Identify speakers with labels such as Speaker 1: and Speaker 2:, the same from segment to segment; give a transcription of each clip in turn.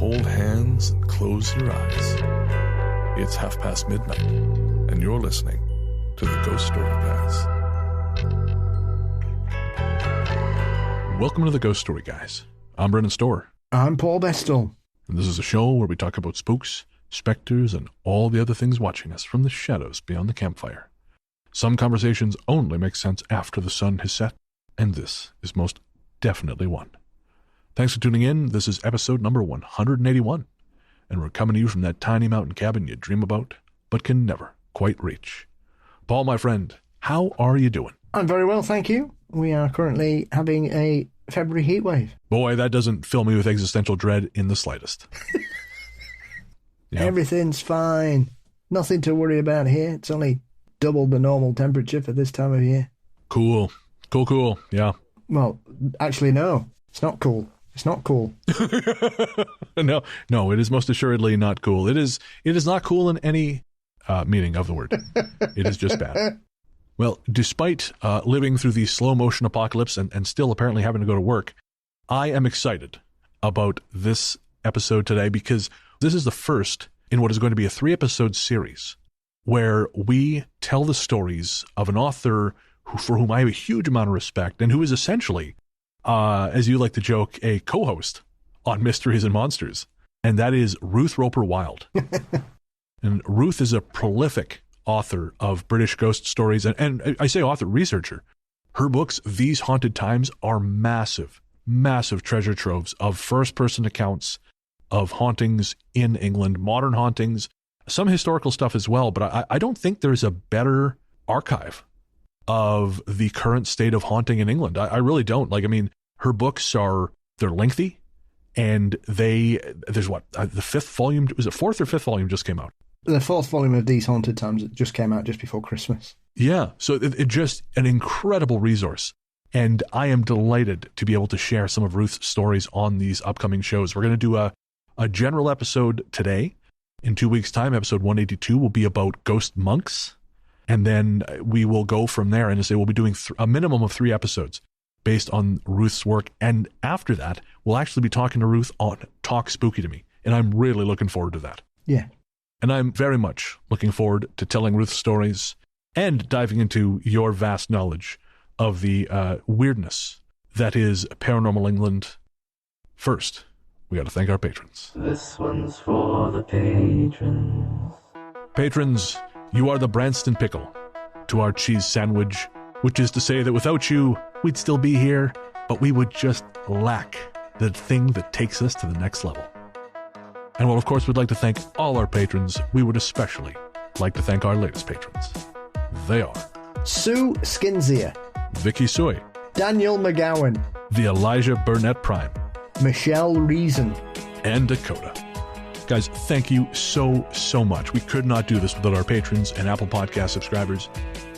Speaker 1: hold hands and close your eyes. It's midnight, and you're listening to the Ghost Story Guys. Welcome to the Ghost Story Guys. I'm Brennan Storr.
Speaker 2: I'm Paul Bestel.
Speaker 1: And this is a show where we talk about spooks, specters, and all the other things watching us from the shadows beyond the campfire. Some conversations only make sense after the sun has set, and this is most definitely one. Thanks for tuning in. This is episode number 181, and we're coming to you from that tiny mountain cabin you dream about, but can never quite reach. Paul, my friend, how are you doing?
Speaker 2: I'm very well, thank you. We are currently having a February heatwave.
Speaker 1: Boy, that doesn't fill me with existential dread in the slightest. Yeah.
Speaker 2: Everything's fine. Nothing to worry about here. It's only double the normal temperature for this time of year.
Speaker 1: Cool. Yeah.
Speaker 2: Well, actually, no. It's not cool. It's not cool.
Speaker 1: No, it is most assuredly not cool. It is not cool in any meaning of the word. It is just bad. Well, despite living through the slow motion apocalypse and still apparently having to go to work, I am excited about this episode today because this is the first in what is going to be a 3-episode series where we tell the stories of an author for whom I have a huge amount of respect and who is essentially, as you like to joke, a co-host on Mysteries and Monsters, and that is Ruth Roper Wilde. And Ruth is a prolific author of British ghost stories, and I say author, researcher. Her books, These Haunted Times, are massive treasure troves of first-person accounts of hauntings in England, modern hauntings, some historical stuff as well, but I don't think there's a better archive of the current state of haunting in England. I really don't. Her books they're lengthy, and there's the 5th volume, was it 4th or 5th volume just came out?
Speaker 2: The 4th volume of These Haunted Times just came out just before Christmas.
Speaker 1: Yeah, so it just an incredible resource. And I am delighted to be able to share some of Ruth's stories on these upcoming shows. We're going to do a general episode today. In 2 weeks' time, episode 182 will be about ghost monks. And then we will go from there and say we'll be doing a minimum of 3 episodes based on Ruth's work. And after that, we'll actually be talking to Ruth on Talk Spooky to Me. And I'm really looking forward to that.
Speaker 2: Yeah.
Speaker 1: And I'm very much looking forward to telling Ruth's stories and diving into your vast knowledge of the weirdness that is paranormal England. First, we got to thank our patrons.
Speaker 3: This one's for the patrons.
Speaker 1: Patrons, you are the Branston pickle to our cheese sandwich, which is to say that without you, we'd still be here, but we would just lack the thing that takes us to the next level. And while, of course, we'd like to thank all our patrons, we would especially like to thank our latest patrons. They are
Speaker 2: Sue Skinzia,
Speaker 1: Vicky Soy,
Speaker 2: Daniel McGowan,
Speaker 1: the Elijah Burnett Prime,
Speaker 2: Michelle Reason,
Speaker 1: and Dakota. Guys, thank you so much. We could not do this without our patrons and Apple Podcast subscribers.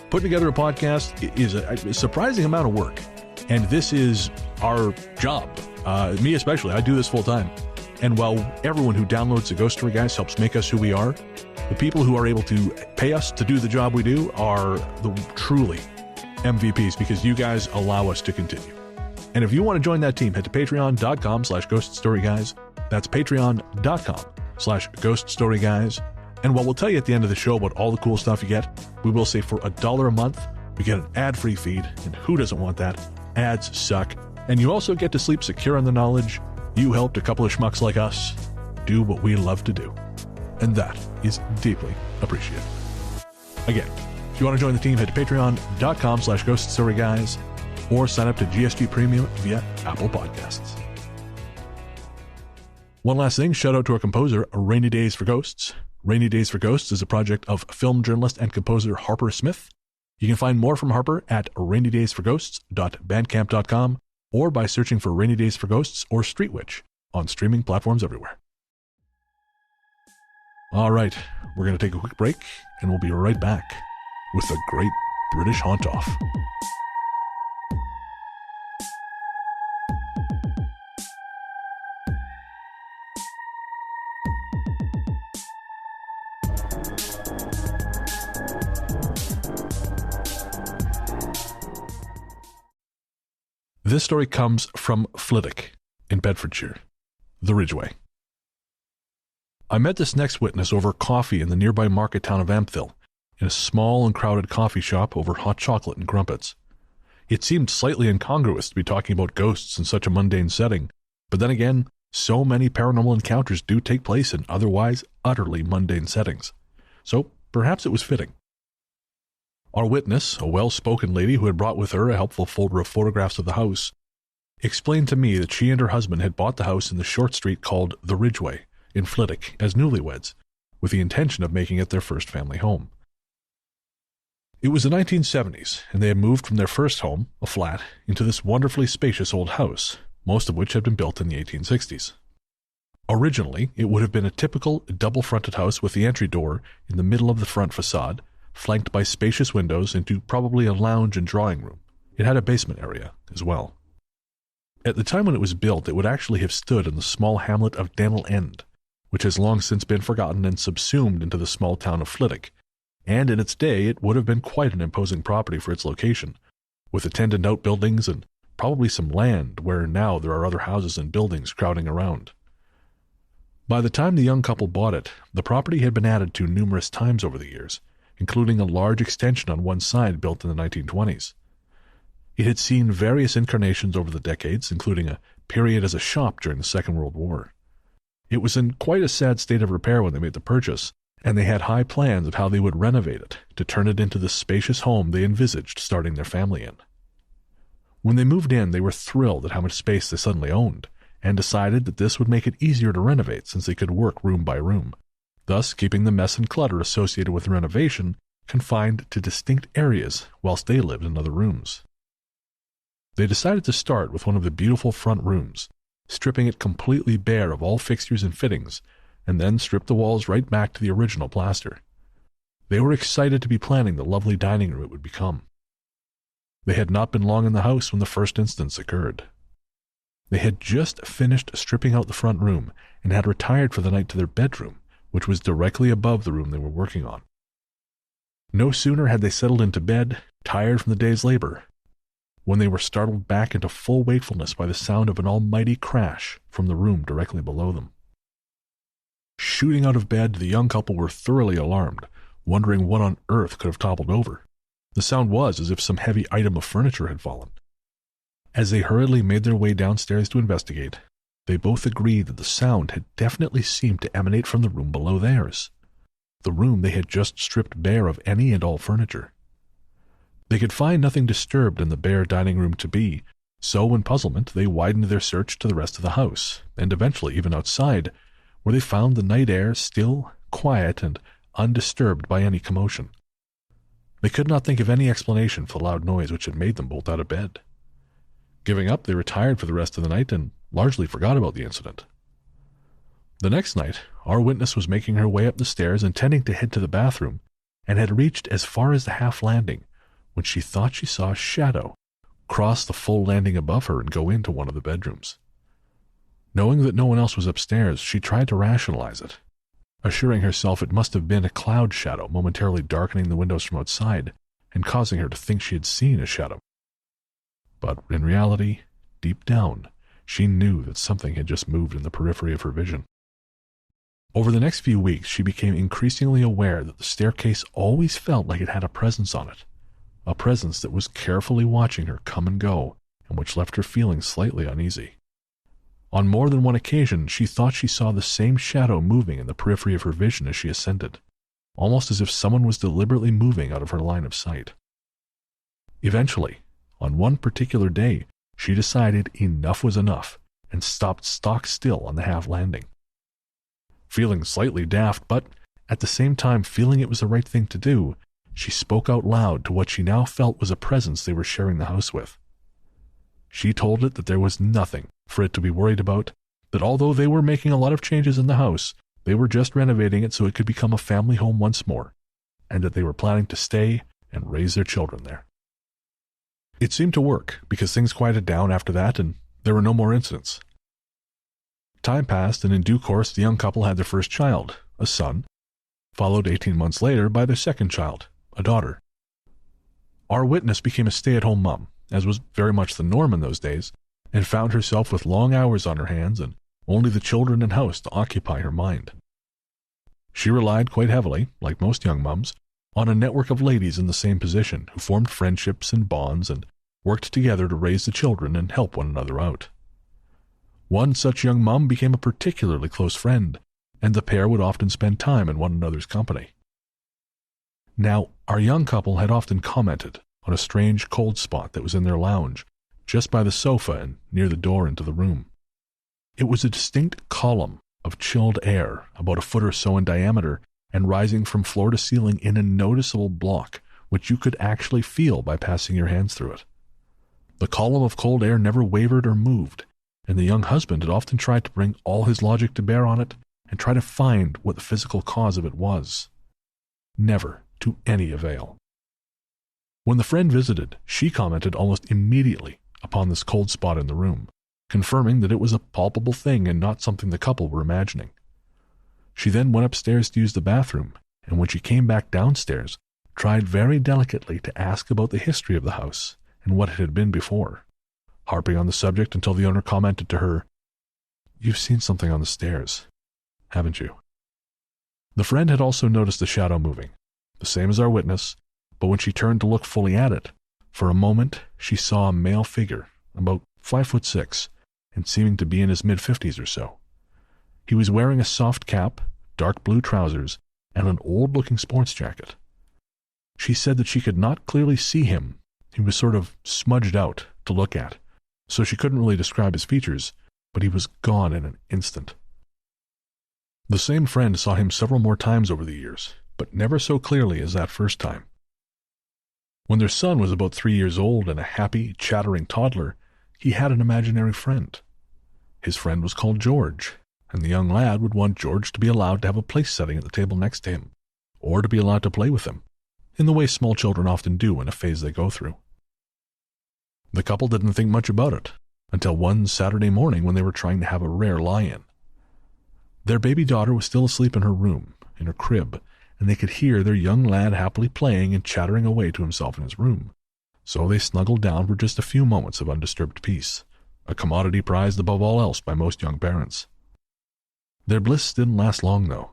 Speaker 1: Putting together a podcast is a surprising amount of work, and this is our job. Me especially, I do this full time. And while everyone who downloads the Ghost Story Guys helps make us who we are, the people who are able to pay us to do the job we do are the truly MVPs because you guys allow us to continue. And if you want to join that team, head to patreon.com/ghoststoryguys. That's patreon.com/ghoststoryguys. And while we'll tell you at the end of the show about all the cool stuff you get, we will say for $1 a month, you get an ad-free feed, and who doesn't want that? Ads suck. And you also get to sleep secure in the knowledge you helped a couple of schmucks like us do what we love to do. And that is deeply appreciated. Again, if you want to join the team, head to patreon.com/ghoststoryguys or sign up to GSG Premium via Apple Podcasts. One last thing, shout out to our composer, Rainy Days for Ghosts. Rainy Days for Ghosts is a project of film journalist and composer Harper Smith. You can find more from Harper at rainydaysforghosts.bandcamp.com or by searching for Rainy Days for Ghosts or Street Witch on streaming platforms everywhere. All right, we're going to take a quick break, and we'll be right back with the Great British Haunt-Off. This story comes from Flitwick in Bedfordshire, the Ridgeway. I met this next witness over coffee in the nearby market town of Ampthill, in a small and crowded coffee shop over hot chocolate and crumpets. It seemed slightly incongruous to be talking about ghosts in such a mundane setting, but then again, so many paranormal encounters do take place in otherwise utterly mundane settings. So perhaps it was fitting. Our witness, a well-spoken lady who had brought with her a helpful folder of photographs of the house, explained to me that she and her husband had bought the house in the short street called the Ridgeway in Flitwick as newlyweds, with the intention of making it their first family home. It was the 1970s, and they had moved from their first home, a flat, into this wonderfully spacious old house, most of which had been built in the 1860s. Originally, it would have been a typical double-fronted house with the entry door in the middle of the front facade, flanked by spacious windows into probably a lounge and drawing room. It had a basement area as well. At the time when it was built, it would actually have stood in the small hamlet of Dannel End, which has long since been forgotten and subsumed into the small town of Flitwick, and in its day it would have been quite an imposing property for its location, with attendant outbuildings and probably some land where now there are other houses and buildings crowding around. By the time the young couple bought it, the property had been added to numerous times over the years, including a large extension on one side built in the 1920s. It had seen various incarnations over the decades, including a period as a shop during the Second World War. It was in quite a sad state of repair when they made the purchase, and they had high plans of how they would renovate it to turn it into the spacious home they envisaged starting their family in. When they moved in, they were thrilled at how much space they suddenly owned, and decided that this would make it easier to renovate since they could work room by room, thus keeping the mess and clutter associated with renovation confined to distinct areas whilst they lived in other rooms. They decided to start with one of the beautiful front rooms, stripping it completely bare of all fixtures and fittings, and then strip the walls right back to the original plaster. They were excited to be planning the lovely dining room it would become. They had not been long in the house when the first instance occurred. They had just finished stripping out the front room and had retired for the night to their bedroom, which was directly above the room they were working on. No sooner had they settled into bed, tired from the day's labor, when they were startled back into full wakefulness by the sound of an almighty crash from the room directly below them. Shooting out of bed, the young couple were thoroughly alarmed, wondering what on earth could have toppled over. The sound was as if some heavy item of furniture had fallen. As they hurriedly made their way downstairs to investigate, they both agreed that the sound had definitely seemed to emanate from the room below theirs, the room they had just stripped bare of any and all furniture. They could find nothing disturbed in the bare dining room to be, so in puzzlement they widened their search to the rest of the house, and eventually even outside, where they found the night air still, quiet, and undisturbed by any commotion. They could not think of any explanation for the loud noise which had made them bolt out of bed. Giving up, they retired for the rest of the night and largely forgot about the incident. The next night, our witness was making her way up the stairs intending to head to the bathroom, and had reached as far as the half landing when she thought she saw a shadow cross the full landing above her and go into one of the bedrooms. Knowing that no one else was upstairs, she tried to rationalize it, assuring herself it must have been a cloud shadow momentarily darkening the windows from outside and causing her to think she had seen a shadow. But in reality, deep down, she knew that something had just moved in the periphery of her vision. Over the next few weeks, she became increasingly aware that the staircase always felt like it had a presence on it, a presence that was carefully watching her come and go, and which left her feeling slightly uneasy. On more than one occasion, she thought she saw the same shadow moving in the periphery of her vision as she ascended, almost as if someone was deliberately moving out of her line of sight. Eventually, on one particular day, she decided enough was enough and stopped stock still on the half landing. Feeling slightly daft, but at the same time feeling it was the right thing to do, she spoke out loud to what she now felt was a presence they were sharing the house with. She told it that there was nothing for it to be worried about, that although they were making a lot of changes in the house, they were just renovating it so it could become a family home once more, and that they were planning to stay and raise their children there. It seemed to work, because things quieted down after that and there were no more incidents. Time passed, and in due course the young couple had their first child, a son, followed 18 months later by their second child, a daughter. Our witness became a stay-at-home mom, as was very much the norm in those days, and found herself with long hours on her hands and only the children and house to occupy her mind. She relied quite heavily, like most young mums, on a network of ladies in the same position who formed friendships and bonds and worked together to raise the children and help one another out. One such young mum became a particularly close friend, and the pair would often spend time in one another's company. Now, our young couple had often commented on a strange cold spot that was in their lounge, just by the sofa and near the door into the room. It was a distinct column of chilled air, about a foot or so in diameter, and rising from floor to ceiling in a noticeable block, which you could actually feel by passing your hands through it. The column of cold air never wavered or moved, and the young husband had often tried to bring all his logic to bear on it and try to find what the physical cause of it was. Never to any avail. When the friend visited, she commented almost immediately upon this cold spot in the room, confirming that it was a palpable thing and not something the couple were imagining. She then went upstairs to use the bathroom, and when she came back downstairs, tried very delicately to ask about the history of the house and what it had been before, harping on the subject until the owner commented to her, "You've seen something on the stairs, haven't you?" The friend had also noticed the shadow moving, the same as our witness, but when she turned to look fully at it, for a moment she saw a male figure, about 5'6", and seeming to be in his mid-50s or so. He was wearing a soft cap, dark blue trousers, and an old-looking sports jacket. She said that she could not clearly see him. He was sort of smudged out to look at, so she couldn't really describe his features, but he was gone in an instant. The same friend saw him several more times over the years, but never so clearly as that first time. When their son was about 3 years old and a happy, chattering toddler, he had an imaginary friend. His friend was called George, and the young lad would want George to be allowed to have a place setting at the table next to him, or to be allowed to play with him, in the way small children often do in a phase they go through. The couple didn't think much about it, until one Saturday morning when they were trying to have a rare lie-in. Their baby daughter was still asleep in her room, in her crib, and they could hear their young lad happily playing and chattering away to himself in his room. So they snuggled down for just a few moments of undisturbed peace, a commodity prized above all else by most young parents. Their bliss didn't last long, though,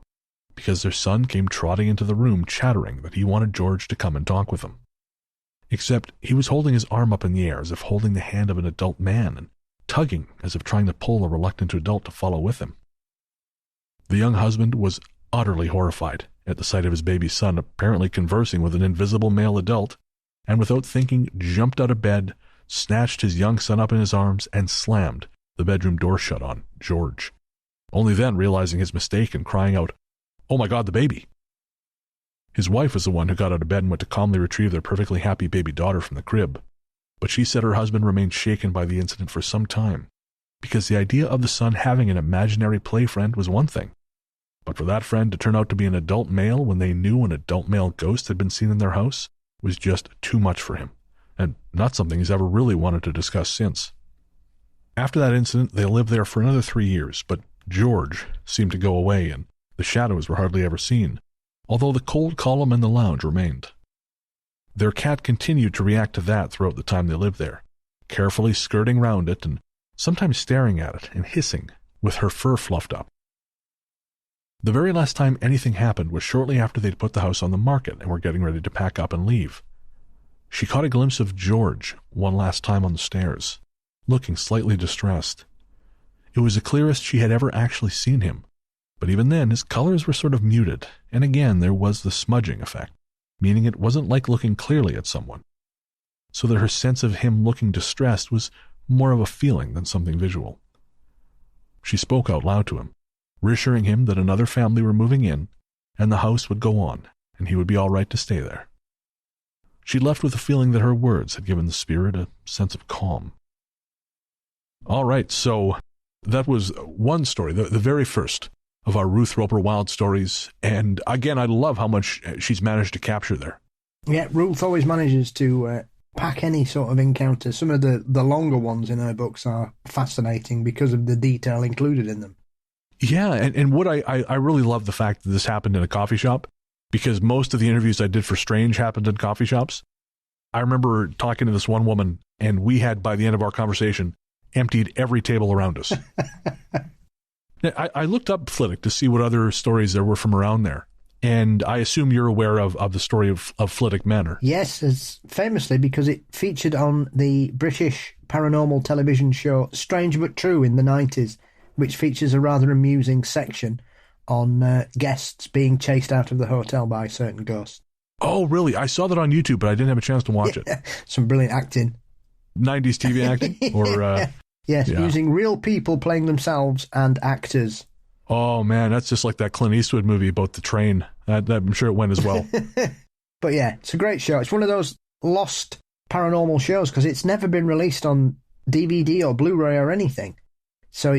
Speaker 1: because their son came trotting into the room chattering that he wanted George to come and talk with him. Except he was holding his arm up in the air as if holding the hand of an adult man and tugging as if trying to pull a reluctant adult to follow with him. The young husband was utterly horrified at the sight of his baby son apparently conversing with an invisible male adult, and without thinking jumped out of bed, snatched his young son up in his arms, and slammed the bedroom door shut on George, only then realizing his mistake and crying out, "Oh my God, the baby!" His wife was the one who got out of bed and went to calmly retrieve their perfectly happy baby daughter from the crib, but she said her husband remained shaken by the incident for some time, because the idea of the son having an imaginary play friend was one thing, but for that friend to turn out to be an adult male when they knew an adult male ghost had been seen in their house was just too much for him, and not something he's ever really wanted to discuss since. After that incident, they lived there for another 3 years, but George seemed to go away and the shadows were hardly ever seen, although the cold column in the lounge remained. Their cat continued to react to that throughout the time they lived there, carefully skirting round it and sometimes staring at it and hissing, with her fur fluffed up. The very last time anything happened was shortly after they'd put the house on the market and were getting ready to pack up and leave. She caught a glimpse of George one last time on the stairs, looking slightly distressed. It was the clearest she had ever actually seen him, but even then his colors were sort of muted, and again there was the smudging effect, meaning it wasn't like looking clearly at someone, so that her sense of him looking distressed was more of a feeling than something visual. She spoke out loud to him, reassuring him that another family were moving in, and the house would go on, and he would be all right to stay there. She left with a feeling that her words had given the spirit a sense of calm. All right, so that was one story, the very first of our Ruth Roper Wild stories, and again, I love how much she's managed to capture there.
Speaker 2: Yeah, Ruth always manages to pack any sort of encounter. Some of the longer ones in her books are fascinating because of the detail included in them.
Speaker 1: Yeah, and what I really love the fact that this happened in a coffee shop, because most of the interviews I did for Strange happened in coffee shops. I remember talking to this one woman, and we had, by the end of our conversation, emptied every table around us. I looked up Flitwick to see what other stories there were from around there. And I assume you're aware of the story of Flitwick Manor.
Speaker 2: Yes, as famously because it featured on the British paranormal television show Strange But True in the 90s, which features a rather amusing section on guests being chased out of the hotel by certain ghosts.
Speaker 1: Oh, really? I saw that on YouTube, but I didn't have a chance to watch it.
Speaker 2: Some brilliant acting.
Speaker 1: 90s TV acting? Or
Speaker 2: Yes,
Speaker 1: yeah.
Speaker 2: Using real people playing themselves and actors.
Speaker 1: Oh, man, that's just like that Clint Eastwood movie about the train. I'm sure it went as well.
Speaker 2: But yeah, it's a great show. It's one of those lost paranormal shows because it's never been released on DVD or Blu-ray or anything. So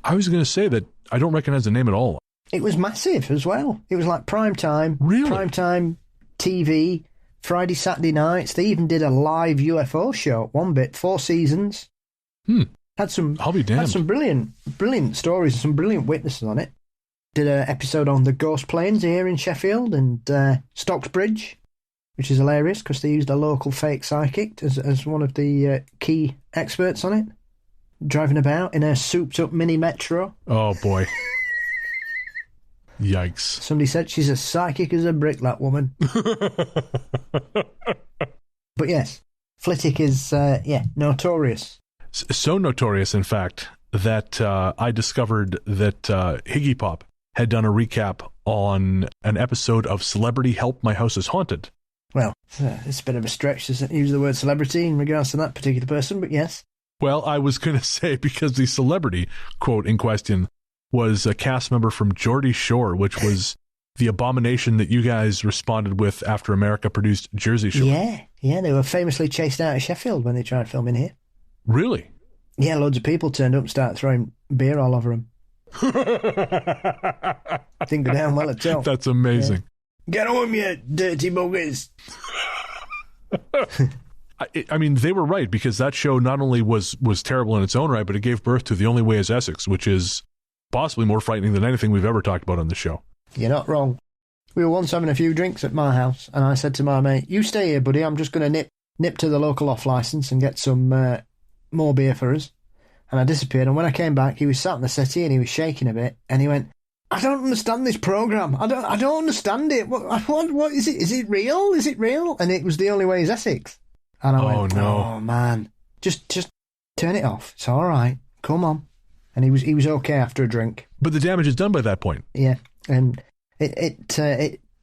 Speaker 1: I was going to say that I don't recognize the name at all.
Speaker 2: It was massive as well. It was like prime time.
Speaker 1: Really?
Speaker 2: Prime time TV, Friday, Saturday nights. They even did a live UFO show, 4 seasons. Had some,
Speaker 1: I'll be damned.
Speaker 2: Had some brilliant stories and some brilliant witnesses on it. Did an episode on the ghost planes here in Sheffield and Stocksbridge, which is hilarious because they used a local fake psychic as one of the key experts on it, driving about in a souped-up mini metro.
Speaker 1: Oh, boy. Yikes.
Speaker 2: Somebody said she's as psychic as a brick, that woman. But yes, Flitwick is, notorious.
Speaker 1: So notorious, in fact, that I discovered that Higgy Pop had done a recap on an episode of Celebrity Help My House is Haunted.
Speaker 2: Well, it's a bit of a stretch to use the word celebrity in regards to that particular person, but yes.
Speaker 1: Well, I was going to say, because the celebrity, quote, in question was a cast member from Geordie Shore, which was the abomination that you guys responded with after America produced Jersey Shore.
Speaker 2: Yeah, they were famously chased out of Sheffield when they tried filming here.
Speaker 1: Really?
Speaker 2: Yeah, loads of people turned up and started throwing beer all over them. Didn't go down well at all.
Speaker 1: That's amazing.
Speaker 2: Yeah. Get home, you dirty buggers.
Speaker 1: I mean, they were right, because that show not only was terrible in its own right, but it gave birth to The Only Way is Essex, which is possibly more frightening than anything we've ever talked about on the show.
Speaker 2: You're not wrong. We were once having a few drinks at my house, and I said to my mate, "You stay here, buddy. I'm just going to nip to the local off-licence and get some more beer for us." And I disappeared, and when I came back, he was sat on the settee and he was shaking a bit, and he went, "I don't understand this programme. I don't understand it. What is it? Is it real? Is it real?" And it was The Only Way is Essex. And I went,
Speaker 1: no.
Speaker 2: "Oh man, just turn it off. It's all right. Come on." And he was okay after a drink.
Speaker 1: But the damage is done by that point.
Speaker 2: Yeah, and it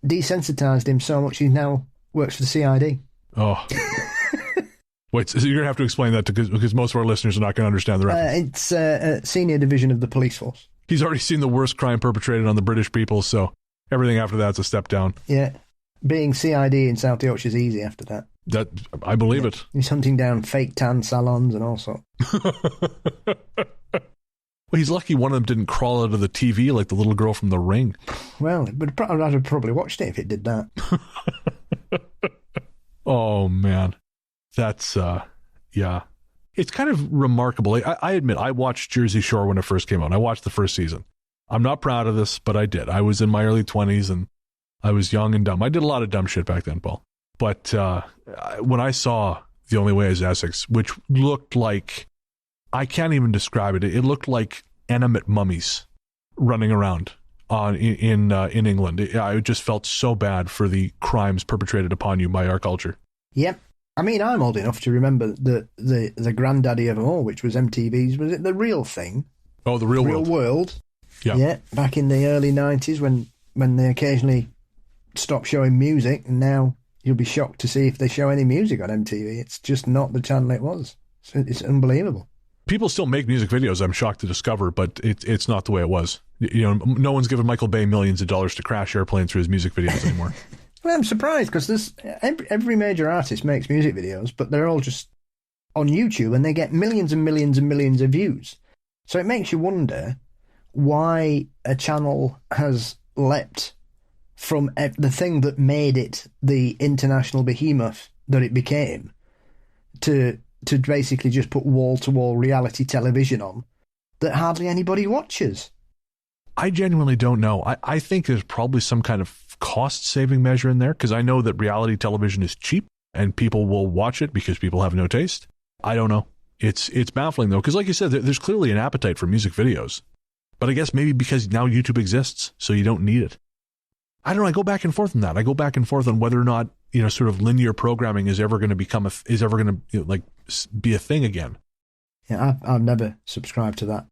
Speaker 2: desensitised him so much he now works for the CID.
Speaker 1: Oh. Wait, so you're going to have to explain that because most of our listeners are not going to understand the reference.
Speaker 2: It's a senior division of the police force.
Speaker 1: He's already seen the worst crime perpetrated on the British people, so everything after that's a step down.
Speaker 2: Yeah, being CID in South Yorkshire is easy after that.
Speaker 1: That I believe it.
Speaker 2: He's hunting down fake tan salons and all sorts.
Speaker 1: Well, he's lucky one of them didn't crawl out of the TV like the little girl from The Ring.
Speaker 2: Well, I'd have probably watched it if it did that.
Speaker 1: Oh, man. That's, yeah. It's kind of remarkable. I admit, I watched Jersey Shore when it first came out. I watched the first season. I'm not proud of this, but I did. I was in my early 20s, and I was young and dumb. I did a lot of dumb shit back then, Paul. But when I saw The Only Way is Essex, which looked like, I can't even describe it. It looked like animate mummies running around in England. I just felt so bad for the crimes perpetrated upon you by our culture.
Speaker 2: Yep. I mean, I'm old enough to remember the granddaddy of them all, which was MTV's. Was it The Real Thing?
Speaker 1: Oh, The Real World.
Speaker 2: Real World.
Speaker 1: Yeah.
Speaker 2: Yeah, back in the early 90s when they occasionally stopped showing music, and now you'll be shocked to see if they show any music on MTV. It's just not the channel it was. It's unbelievable.
Speaker 1: People still make music videos, I'm shocked to discover, but it's not the way it was. You know, no one's giving Michael Bay millions of dollars to crash airplanes through his music videos anymore.
Speaker 2: Well, I'm surprised because every major artist makes music videos, but they're all just on YouTube and they get millions and millions and millions of views. So it makes you wonder why a channel has leapt from the thing that made it the international behemoth that it became to basically just put wall-to-wall reality television on that hardly anybody watches.
Speaker 1: I genuinely don't know. I think there's probably some kind of cost-saving measure in there, because I know that reality television is cheap and people will watch it because people have no taste. I don't know. It's baffling, though, because like you said, there's clearly an appetite for music videos. But I guess maybe because now YouTube exists, so you don't need it. I don't know. I go back and forth on that. I go back and forth on whether or not, sort of linear programming is ever going to become be a thing again.
Speaker 2: Yeah, I've never subscribed to that.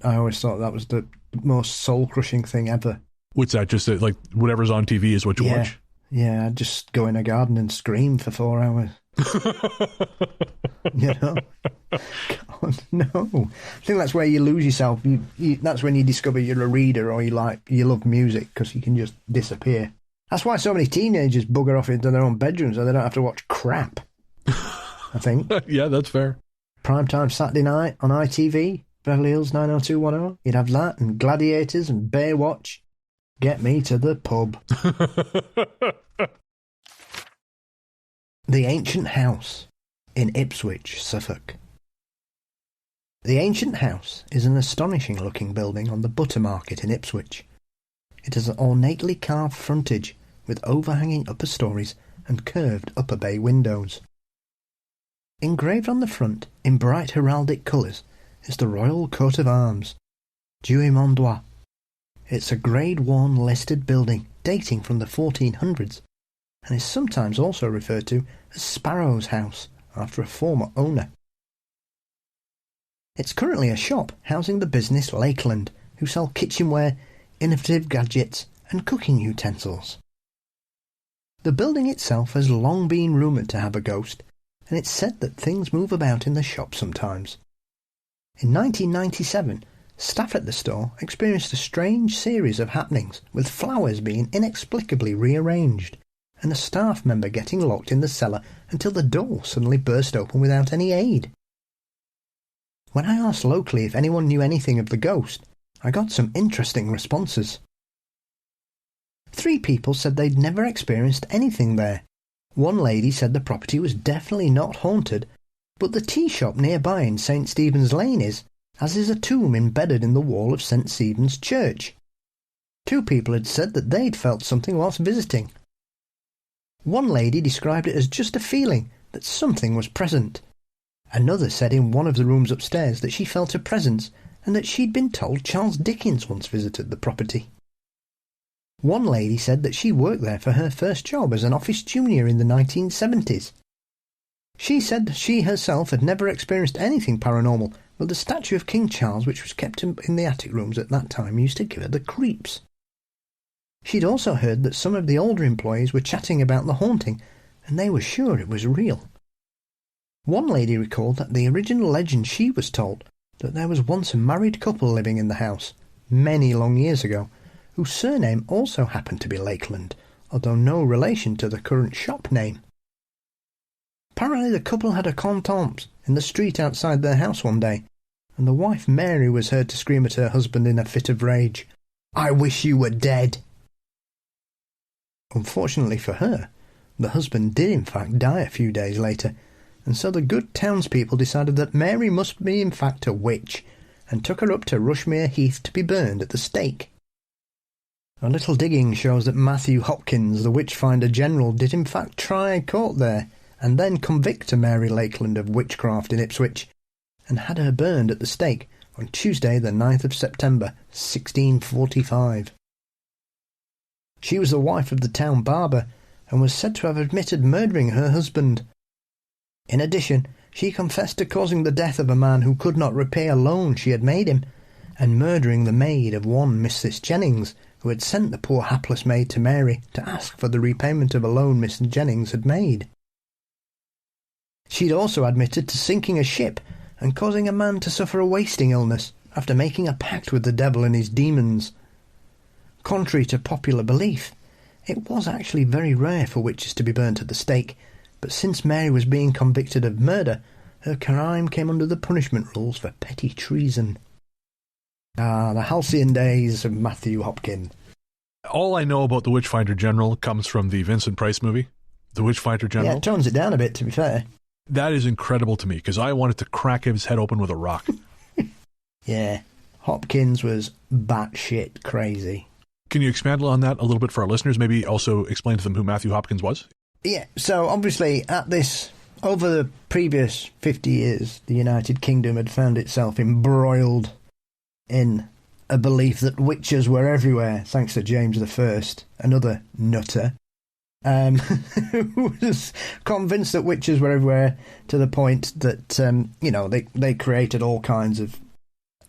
Speaker 2: I always thought that was the most soul-crushing thing ever.
Speaker 1: What's that? Just like whatever's on TV is what you watch?
Speaker 2: Yeah, I'd just go in a garden and scream for 4 hours. God, no. I think that's where you lose yourself. That's when you discover you're a reader or you love music, because you can just disappear. That's why so many teenagers bugger off into their own bedrooms so they don't have to watch crap. I think.
Speaker 1: Yeah, that's fair.
Speaker 2: Primetime Saturday night on ITV, Beverly Hills 90210. You'd have that and Gladiators and Baywatch. Get me to the pub. The Ancient House in Ipswich, Suffolk. The Ancient House is an astonishing-looking building on the Butter Market in Ipswich. It has an ornately carved frontage with overhanging upper stories and curved upper bay windows. Engraved on the front in bright heraldic colours is the Royal Coat of Arms, Dieu mon droit. It's a Grade 1 listed building dating from the 1400s and is sometimes also referred to as Sparrow's House after a former owner. It's currently a shop housing the business Lakeland, who sell kitchenware, innovative gadgets and cooking utensils. The building itself has long been rumoured to have a ghost, and it's said that things move about in the shop sometimes. In 1997, staff at the store experienced a strange series of happenings, with flowers being inexplicably rearranged, and a staff member getting locked in the cellar until the door suddenly burst open without any aid. When I asked locally if anyone knew anything of the ghost, I got some interesting responses. 3 people said they'd never experienced anything there. One lady said the property was definitely not haunted, but the tea shop nearby in St. Stephen's Lane is, as is a tomb embedded in the wall of St. Stephen's Church. 2 people had said that they'd felt something whilst visiting. One lady described it as just a feeling that something was present. Another said in one of the rooms upstairs that she felt a presence and that she'd been told Charles Dickens once visited the property. One lady said that she worked there for her first job as an office junior in the 1970s. She said she herself had never experienced anything paranormal, but the statue of King Charles, which was kept in the attic rooms at that time, used to give her the creeps. She'd also heard that some of the older employees were chatting about the haunting, and they were sure it was real. One lady recalled that the original legend she was told that there was once a married couple living in the house, many long years ago, whose surname also happened to be Lakeland, although no relation to the current shop name. Apparently the couple had a contente in the street outside their house one day, and the wife Mary was heard to scream at her husband in a fit of rage, "I wish you were dead!" Unfortunately for her, the husband did in fact die a few days later, and so the good townspeople decided that Mary must be in fact a witch, and took her up to Rushmere Heath to be burned at the stake. A little digging shows that Matthew Hopkins, the witch-finder general, did in fact try court there, and then convict Mary Lakeland of witchcraft in Ipswich, and had her burned at the stake on Tuesday the 9th of September 1645. She was the wife of the town barber, and was said to have admitted murdering her husband. In addition, she confessed to causing the death of a man who could not repay a loan she had made him, and murdering the maid of one Mrs. Jennings, who had sent the poor hapless maid to Mary to ask for the repayment of a loan Mrs. Jennings had made. She'd also admitted to sinking a ship and causing a man to suffer a wasting illness after making a pact with the devil and his demons. Contrary to popular belief, it was actually very rare for witches to be burnt at the stake, but since Mary was being convicted of murder, her crime came under the punishment rules for petty treason. Ah, the halcyon days of Matthew Hopkins.
Speaker 1: All I know about the Witchfinder General comes from the Vincent Price movie, The Witchfinder General.
Speaker 2: Yeah, it tones it down a bit, to be fair.
Speaker 1: That is incredible to me, because I wanted to crack his head open with a rock.
Speaker 2: Yeah, Hopkins was batshit crazy.
Speaker 1: Can you expand on that a little bit for our listeners? Maybe also explain to them who Matthew Hopkins was?
Speaker 2: Yeah, so obviously over the previous 50 years, the United Kingdom had found itself embroiled in a belief that witches were everywhere, thanks to James I, another nutter, who was convinced that witches were everywhere to the point that, they created all kinds of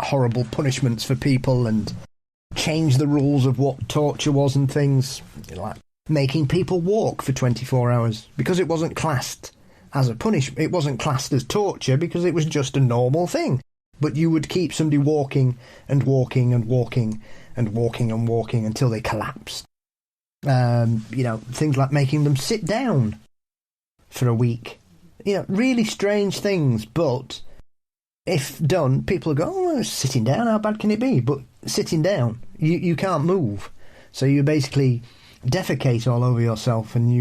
Speaker 2: horrible punishments for people and changed the rules of what torture was and things, like making people walk for 24 hours because it wasn't classed as a punishment. It wasn't classed as torture because it was just a normal thing. But you would keep somebody walking and walking and walking and walking and walking until they collapsed. Things like making them sit down for a week. Really strange things, but if done, people go, oh, sitting down, how bad can it be? But sitting down, you can't move. So you basically defecate all over yourself and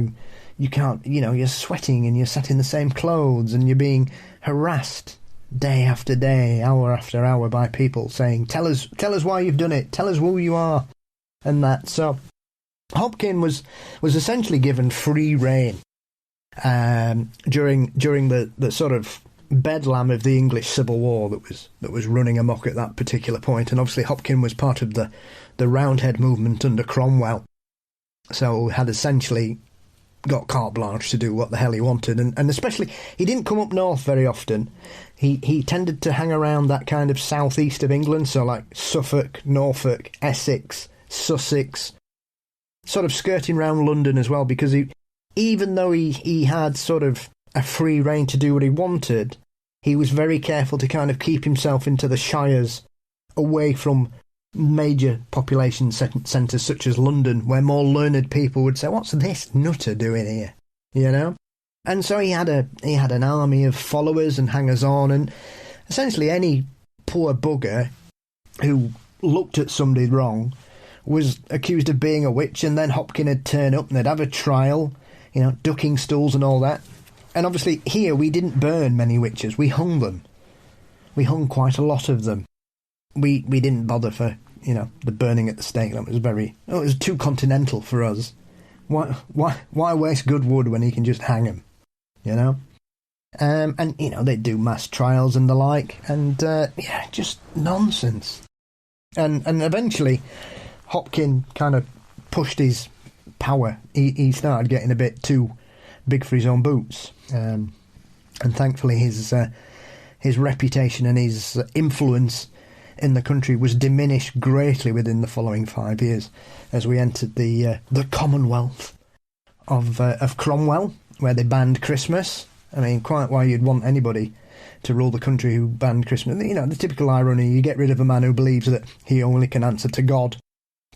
Speaker 2: you can't, you're sweating and you're sat in the same clothes and you're being harassed day after day, hour after hour by people saying, tell us why you've done it, tell us who you are, and that. So Hopkin was essentially given free rein during the sort of bedlam of the English Civil War that was running amok at that particular point. And obviously Hopkin was part of the Roundhead movement under Cromwell, so had essentially got carte blanche to do what the hell he wanted, and especially he didn't come up north very often. He tended to hang around that kind of southeast of England, so like Suffolk, Norfolk, Essex, Sussex, sort of skirting round London as well, because even though he had sort of a free rein to do what he wanted, he was very careful to kind of keep himself into the shires, away from major population centres such as London, where more learned people would say, what's this nutter doing here? And so he had an army of followers and hangers-on, and essentially any poor bugger who looked at somebody wrong was accused of being a witch, and then Hopkin would turn up and they'd have a trial, ducking stools and all that. And obviously here we didn't burn many witches, we hung them. We hung quite a lot of them. We didn't bother for, the burning at the stake. That was it was too continental for us. Why waste good wood when you can just hang them, And, they'd do mass trials and the like, and, just nonsense. And eventually Hopkin kind of pushed his power. He started getting a bit too big for his own boots. And thankfully his reputation and his influence in the country was diminished greatly within the following 5 years as we entered the Commonwealth of Cromwell, where they banned Christmas. I mean, quite why you'd want anybody to rule the country who banned Christmas. The typical irony, you get rid of a man who believes that he only can answer to God,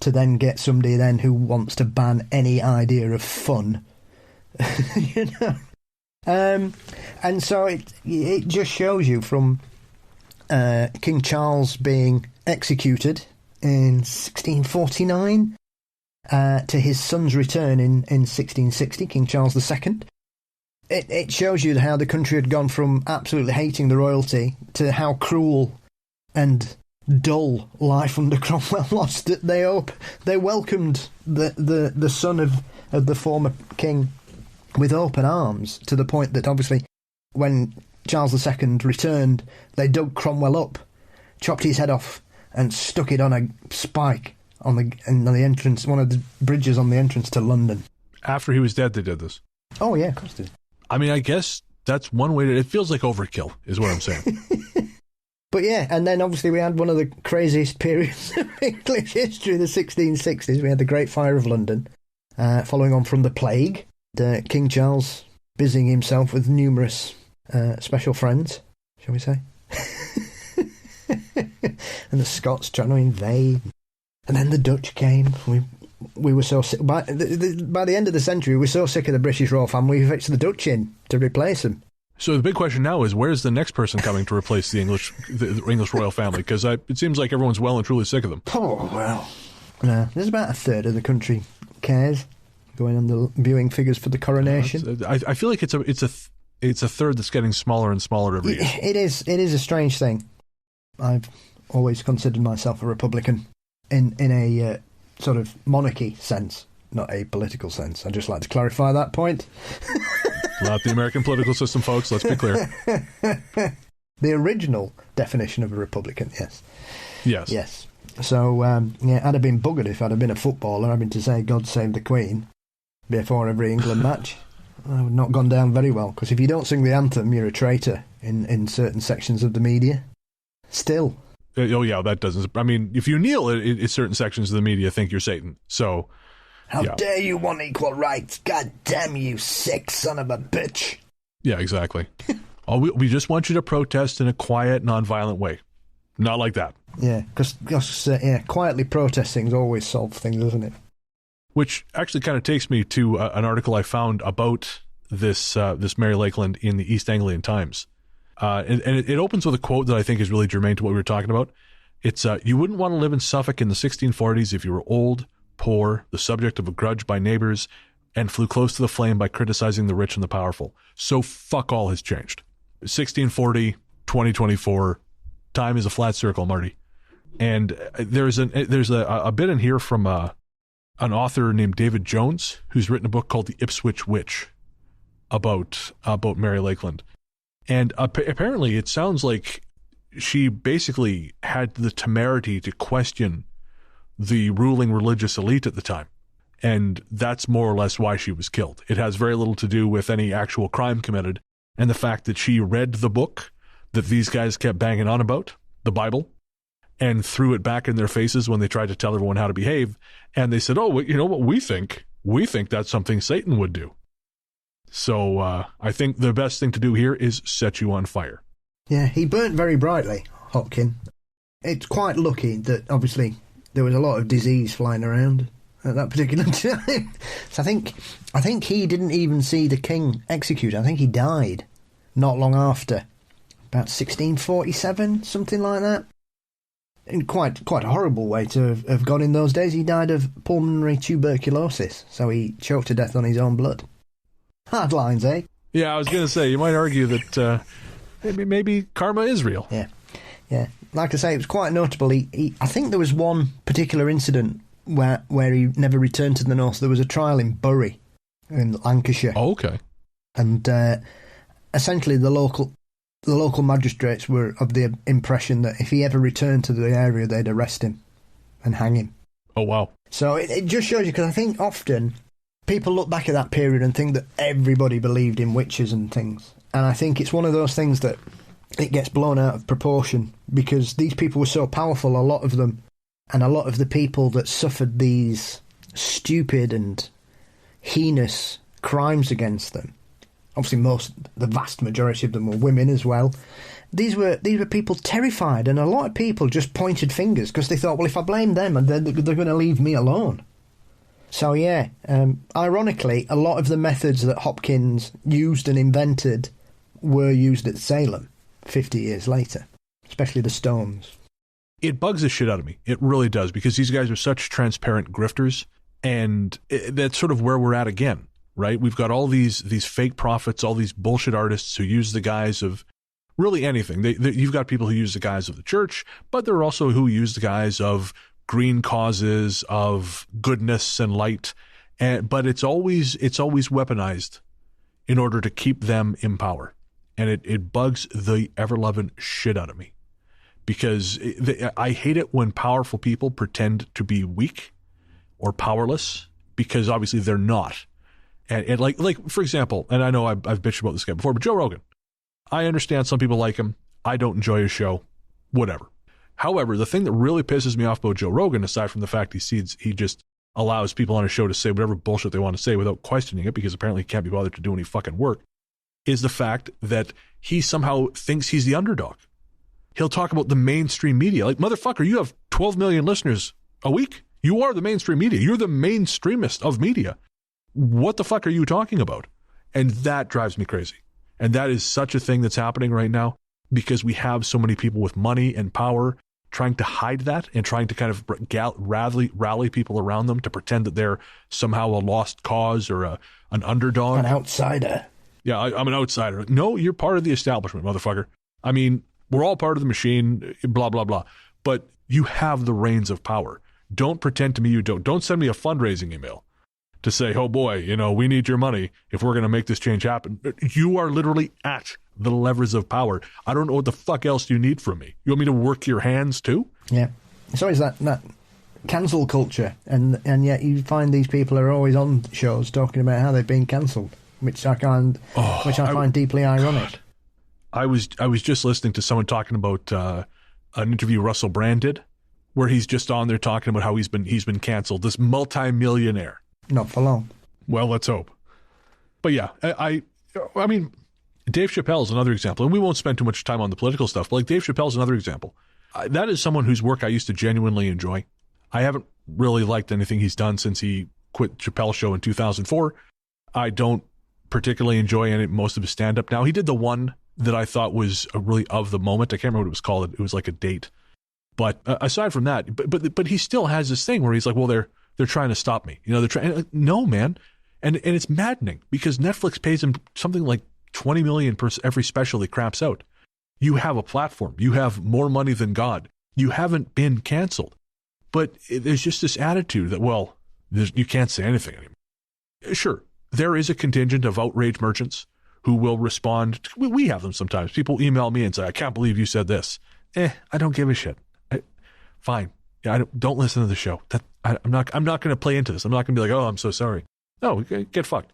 Speaker 2: to then get somebody then who wants to ban any idea of fun. And so it just shows you from King Charles being executed in 1649 to his son's return in 1660, King Charles II. It shows you how the country had gone from absolutely hating the royalty to how cruel and dull life under Cromwell was. That they welcomed the son of the former king with open arms, to the point that obviously when Charles II returned, they dug Cromwell up, chopped his head off and stuck it on a spike on the entrance, one of the bridges on the entrance to London.
Speaker 1: After he was dead, they did this.
Speaker 2: Oh yeah, of course they did.
Speaker 1: I mean, I guess that's one way it feels like overkill, is what I'm saying.
Speaker 2: But yeah, and then obviously we had one of the craziest periods of English history, the 1660s. We had the Great Fire of London, following on from the plague. King Charles busying himself with numerous special friends, shall we say. And the Scots trying to invade. And then the Dutch came. We were so sick. By the end of the century, we were so sick of the British royal family, we fetched the Dutch in to replace them.
Speaker 1: So the big question now is, where's the next person coming to replace the English royal family? Because it seems like everyone's well and truly sick of them.
Speaker 2: Oh, well. There's about a third of the country cares, going on the viewing figures for the coronation.
Speaker 1: I feel like it's a third that's getting smaller and smaller every year.
Speaker 2: It is a strange thing. I've always considered myself a Republican in a sort of monarchy sense, not a political sense. I'd just like to clarify that point.
Speaker 1: Not the American political system, folks. Let's be clear.
Speaker 2: The original definition of a Republican, yes.
Speaker 1: Yes.
Speaker 2: Yes. So, yeah, I'd have been buggered if I'd have been a footballer having to say God Save the Queen before every England match. I would not gone down very well, because if you don't sing the anthem, you're a traitor in certain sections of the media. Still.
Speaker 1: Oh, yeah, that doesn't... I mean, if you kneel in certain sections of the media, think you're Satan. So,
Speaker 2: How dare you want equal rights? God damn you, sick son of a bitch.
Speaker 1: Yeah, exactly. We just want you to protest in a quiet, non-violent way. Not like that.
Speaker 2: Yeah, because quietly protesting's always solved things, doesn't it?
Speaker 1: Which actually kind of takes me to an article I found about this Mary Lakeland in the East Anglian Times. And it opens with a quote that I think is really germane to what we were talking about. It's, you wouldn't want to live in Suffolk in the 1640s if you were old, poor, the subject of a grudge by neighbors, and flew close to the flame by criticizing the rich and the powerful. So fuck all has changed. 1640, 2024, time is a flat circle, Marty. And there's a bit in here from an author named David Jones, who's written a book called The Ipswich Witch about Mary Lakeland. And apparently it sounds like she basically had the temerity to question the ruling religious elite at the time. And that's more or less why she was killed. It has very little to do with any actual crime committed, and the fact that she read the book that these guys kept banging on about, the Bible, and threw it back in their faces when they tried to tell everyone how to behave. And they said, oh, you know what we think? We think that's something Satan would do. So I think the best thing to do here is set you on fire.
Speaker 2: Yeah, he burnt very brightly, Hopkin. It's quite lucky that, obviously, there was a lot of disease flying around at that particular time. So I think he didn't even see the king executed. I think he died not long after, about 1647, something like that. In quite a horrible way to have gone in those days. He died of pulmonary tuberculosis, so he choked to death on his own blood. Hard lines, eh?
Speaker 1: Yeah, I was going to say, you might argue that maybe karma is real.
Speaker 2: Yeah. Like I say, it was quite notable. I think there was one particular incident where he never returned to the north. There was a trial in Bury, in Lancashire.
Speaker 1: Oh, okay.
Speaker 2: And essentially the local magistrates were of the impression that if he ever returned to the area, they'd arrest him and hang him.
Speaker 1: Oh, wow.
Speaker 2: So it just shows you, because I think often people look back at that period and think that everybody believed in witches and things. And I think it's one of those things that it gets blown out of proportion, because these people were so powerful, a lot of them, and a lot of the people that suffered these stupid and heinous crimes against them, obviously the vast majority of them were women as well. These were people terrified, and a lot of people just pointed fingers because they thought, well, if I blame them, they're going to leave me alone. So yeah, ironically, a lot of the methods that Hopkins used and invented were used at Salem 50 years later, especially the stones.
Speaker 1: It bugs the shit out of me. It really does, because these guys are such transparent grifters, and that's sort of where we're at again, right? We've got all these fake prophets, all these bullshit artists who use the guise of really anything. You've got people who use the guise of the church, but there are also who use the guise of green causes, of goodness and light, but it's always weaponized in order to keep them in power. And it bugs the ever-loving shit out of me, because I hate it when powerful people pretend to be weak or powerless, because obviously they're not. And like for example, and I know I've bitched about this guy before, but Joe Rogan. I understand some people like him. I don't enjoy his show. Whatever. However, the thing that really pisses me off about Joe Rogan, aside from the fact he just allows people on his show to say whatever bullshit they want to say without questioning it, because apparently he can't be bothered to do any fucking work, is the fact that he somehow thinks he's the underdog. He'll talk about the mainstream media. Like, motherfucker, you have 12 million listeners a week. You are the mainstream media. You're the mainstreamist of media. What the fuck are you talking about? And that drives me crazy. And that is such a thing that's happening right now, because we have so many people with money and power trying to hide that and trying to kind of rally people around them to pretend that they're somehow a lost cause or an underdog.
Speaker 2: An outsider.
Speaker 1: Yeah, I'm an outsider. No, you're part of the establishment, motherfucker. I mean, we're all part of the machine, blah, blah, blah. But you have the reins of power. Don't pretend to me you don't. Don't send me a fundraising email to say, oh boy, we need your money if we're going to make this change happen. You are literally at the levers of power. I don't know what the fuck else you need from me. You want me to work your hands too?
Speaker 2: Yeah. It's always that cancel culture, and yet you find these people are always on shows talking about how they've been cancelled, which I find deeply ironic.
Speaker 1: I was just listening to someone talking about an interview Russell Brand did, where he's just on there talking about how he's been canceled. This multi-millionaire.
Speaker 2: Not for long.
Speaker 1: Well, let's hope. But yeah, I mean, Dave Chappelle's another example, and we won't spend too much time on the political stuff, but like Dave Chappelle's another example. That is someone whose work I used to genuinely enjoy. I haven't really liked anything he's done since he quit Chappelle's Show in 2004. I don't particularly enjoy most of his stand-up now. He did the one that I thought was really of the moment. I can't remember what it was called. It was like a date. But aside from that, but he still has this thing where he's like, well, they're trying to stop me. You know, they're trying. No, man. And it's maddening because Netflix pays him something like $20 million per every special he craps out. You have a platform. You have more money than God. You haven't been canceled. But there's just this attitude that, well, you can't say anything anymore. Sure, there is a contingent of outrage merchants who will respond. We have them sometimes. People email me and say, I can't believe you said this. I don't give a shit. Fine. Yeah, don't listen to the show. I'm not going to play into this. I'm not going to be like, oh, I'm so sorry. No, get fucked.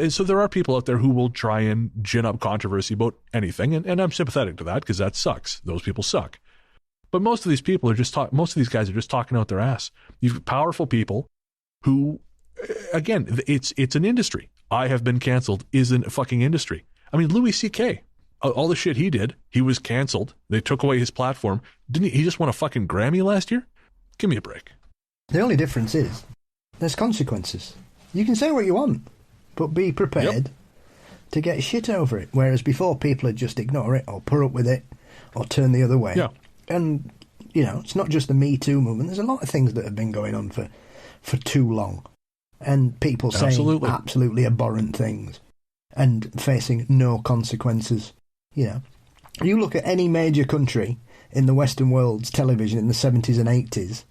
Speaker 1: So there are people out there who will try and gin up controversy about anything, and I'm sympathetic to that because that sucks. Those people suck. But most of these people most of these guys are just talking out their ass. You've powerful people who, again, it's an industry. I have been canceled isn't a fucking industry. I mean, Louis C.K., all the shit he did, he was canceled. They took away his platform. Didn't he just won a fucking Grammy last year? Give me a break.
Speaker 2: The only difference is there's consequences. You can say what you want, but be prepared to get shit over it. Whereas before, people would just ignore it or put up with it or turn the other way.
Speaker 1: Yeah.
Speaker 2: And, you know, it's not just the Me Too movement. There's a lot of things that have been going on for too long. And people saying absolutely abhorrent things and facing no consequences. You know, you look at any major country in the Western world's television in the 70s and 80s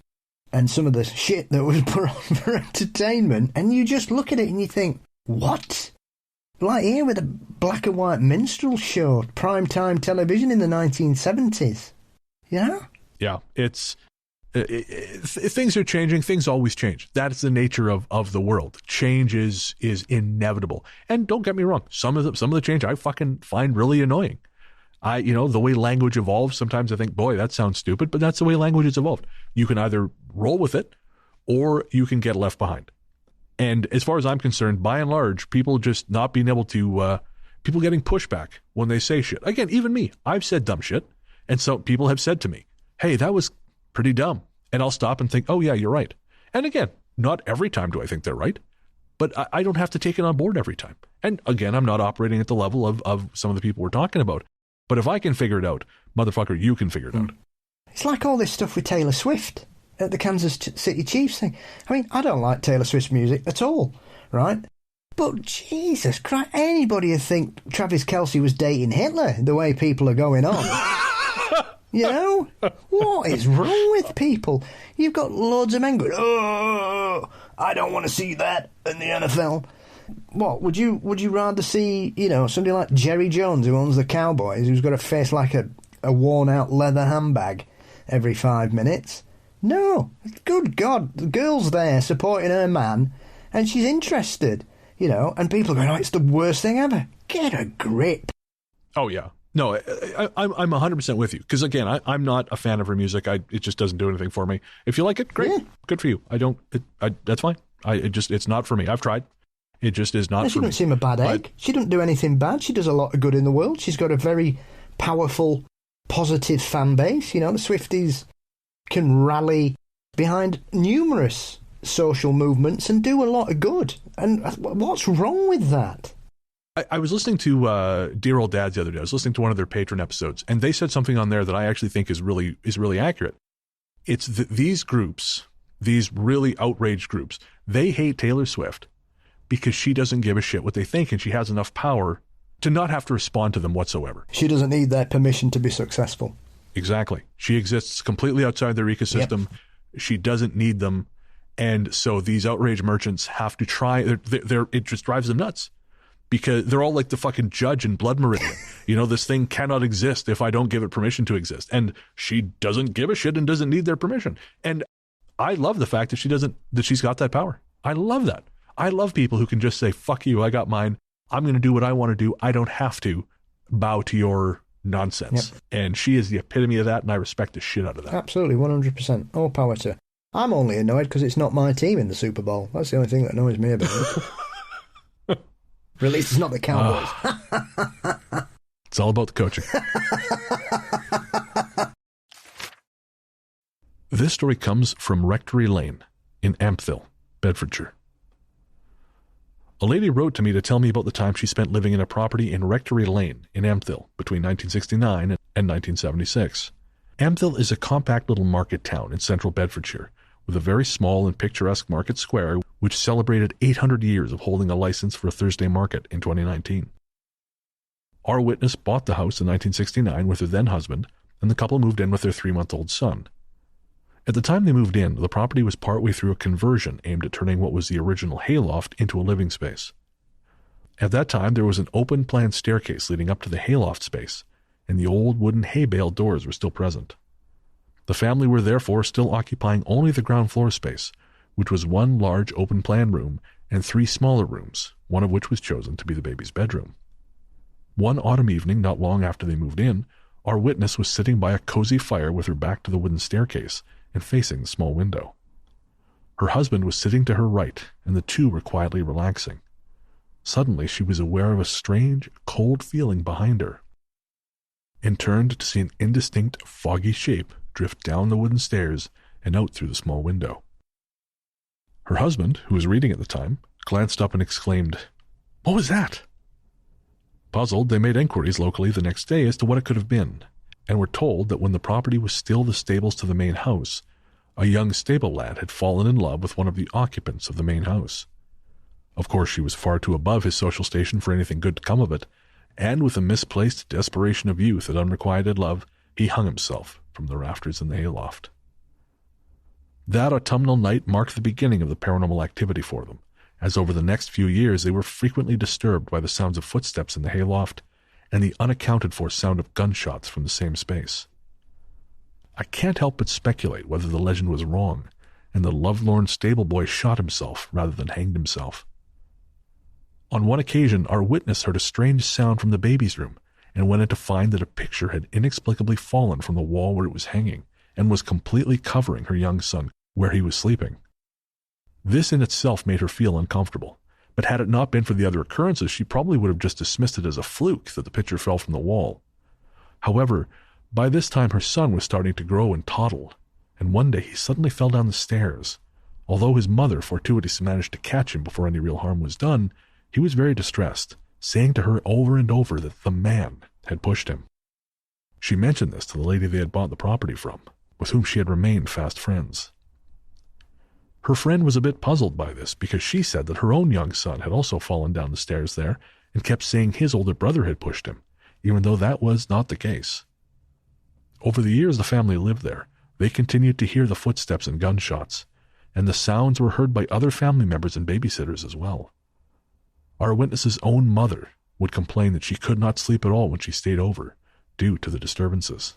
Speaker 2: and some of the shit that was put on for entertainment, and you just look at it and you think, what? Like here with a black and white minstrel show, primetime television in the 1970s. You know? Yeah,
Speaker 1: things are changing. Things always change. That's the nature of the world. Change is inevitable. And don't get me wrong, some of the change I fucking find really annoying. The way language evolves, sometimes I think, boy, that sounds stupid, but that's the way language has evolved. You can either roll with it or you can get left behind. And as far as I'm concerned, by and large, people just not being able to, people getting pushback when they say shit. Again, even me, I've said dumb shit. And so people have said to me, hey, that was pretty dumb. And I'll stop and think, oh, yeah, you're right. And again, not every time do I think they're right, but I don't have to take it on board every time. And again, I'm not operating at the level of some of the people we're talking about. But if I can figure it out, motherfucker, you can figure it out.
Speaker 2: It's like all this stuff with Taylor Swift at the Kansas City Chiefs thing. I mean, I don't like Taylor Swift's music at all, right? But Jesus Christ, anybody would think Travis Kelce was dating Hitler the way people are going on. You know? What is wrong with people? You've got loads of men going, oh, I don't want to see that in the NFL. What, would you rather see, somebody like Jerry Jones, who owns the Cowboys, who's got a face like a worn-out leather handbag every 5 minutes? No. Good God, the girl's there supporting her man, and she's interested, and people are going, oh, it's the worst thing ever. Get a grip.
Speaker 1: Oh, yeah. No, I'm 100% with you. Because, again, I'm not a fan of her music. It just doesn't do anything for me. If you like it, great. Yeah. Good for you. That's fine. It's not for me. I've tried. It just is not for me.
Speaker 2: She doesn't seem a bad egg. She doesn't do anything bad. She does a lot of good in the world. She's got a very powerful, positive fan base. The Swifties can rally behind numerous social movements and do a lot of good. And what's wrong with that?
Speaker 1: I was listening to Dear Old Dads the other day. I was listening to one of their patron episodes, and they said something on there that I actually think is really accurate. It's these groups, these really outraged groups, they hate Taylor Swift because she doesn't give a shit what they think, and she has enough power to not have to respond to them whatsoever.
Speaker 2: She doesn't need their permission to be successful.
Speaker 1: Exactly. She exists completely outside their ecosystem. Yep. She doesn't need them, and so these outrage merchants have to try. It just drives them nuts. because they're all like the fucking judge in Blood Meridian. This thing cannot exist if I don't give it permission to exist. And she doesn't give a shit and doesn't need their permission. And I love the fact that she's got that power. I love that. I love people who can just say, fuck you, I got mine. I'm going to do what I want to do. I don't have to bow to your nonsense.
Speaker 2: Yep.
Speaker 1: And she is the epitome of that, and I respect the shit out of that.
Speaker 2: Absolutely, 100%. All power to her. I'm only annoyed because it's not my team in the Super Bowl. That's the only thing that annoys me about it. Or at least it's not the Cowboys.
Speaker 1: It's all about the coaching. This story comes from Rectory Lane in Ampthill, Bedfordshire. A lady wrote to me to tell me about the time she spent living in a property in Rectory Lane in Ampthill between 1969 and 1976. Ampthill is a compact little market town in central Bedfordshire with a very small and picturesque market square which celebrated 800 years of holding a license for a Thursday market in 2019. Our witness bought the house in 1969 with her then husband, and the couple moved in with their 3-month-old son. At the time they moved in, the property was partway through a conversion aimed at turning what was the original hayloft into a living space. At that time, there was an open-plan staircase leading up to the hayloft space, and the old wooden hay bale doors were still present. The family were therefore still occupying only the ground floor space, which was one large open-plan room and 3 smaller rooms, one of which was chosen to be the baby's bedroom. One autumn evening, not long after they moved in, our witness was sitting by a cozy fire with her back to the wooden staircase and facing the small window. Her husband was sitting to her right, and the two were quietly relaxing. Suddenly, she was aware of a strange, cold feeling behind her, and turned to see an indistinct, foggy shape drift down the wooden stairs and out through the small window. Her husband, who was reading at the time, glanced up and exclaimed, "What was that?" Puzzled, they made inquiries locally the next day as to what it could have been, and were told that when the property was still the stables to the main house, a young stable lad had fallen in love with one of the occupants of the main house. Of course, she was far too above his social station for anything good to come of it, and with a misplaced desperation of youth and unrequited love, he hung himself from the rafters in the hayloft. That autumnal night marked the beginning of the paranormal activity for them, as over the next few years they were frequently disturbed by the sounds of footsteps in the hayloft and the unaccounted-for sound of gunshots from the same space. I can't help but speculate whether the legend was wrong, and the lovelorn stable boy shot himself rather than hanged himself. On one occasion, our witness heard a strange sound from the baby's room, and went in to find that a picture had inexplicably fallen from the wall where it was hanging, and was completely covering her young son where he was sleeping. This in itself made her feel uncomfortable, but had it not been for the other occurrences, she probably would have just dismissed it as a fluke that the picture fell from the wall. However, by this time her son was starting to grow and toddle, and one day he suddenly fell down the stairs. Although his mother fortuitously managed to catch him before any real harm was done, he was very distressed, saying to her over and over that the man had pushed him. She mentioned this to the lady they had bought the property from, with whom she had remained fast friends. Her friend was a bit puzzled by this because she said that her own young son had also fallen down the stairs there and kept saying his older brother had pushed him, even though that was not the case. Over the years the family lived there, they continued to hear the footsteps and gunshots, and the sounds were heard by other family members and babysitters as well. Our witness's own mother would complain that she could not sleep at all when she stayed over, due to the disturbances.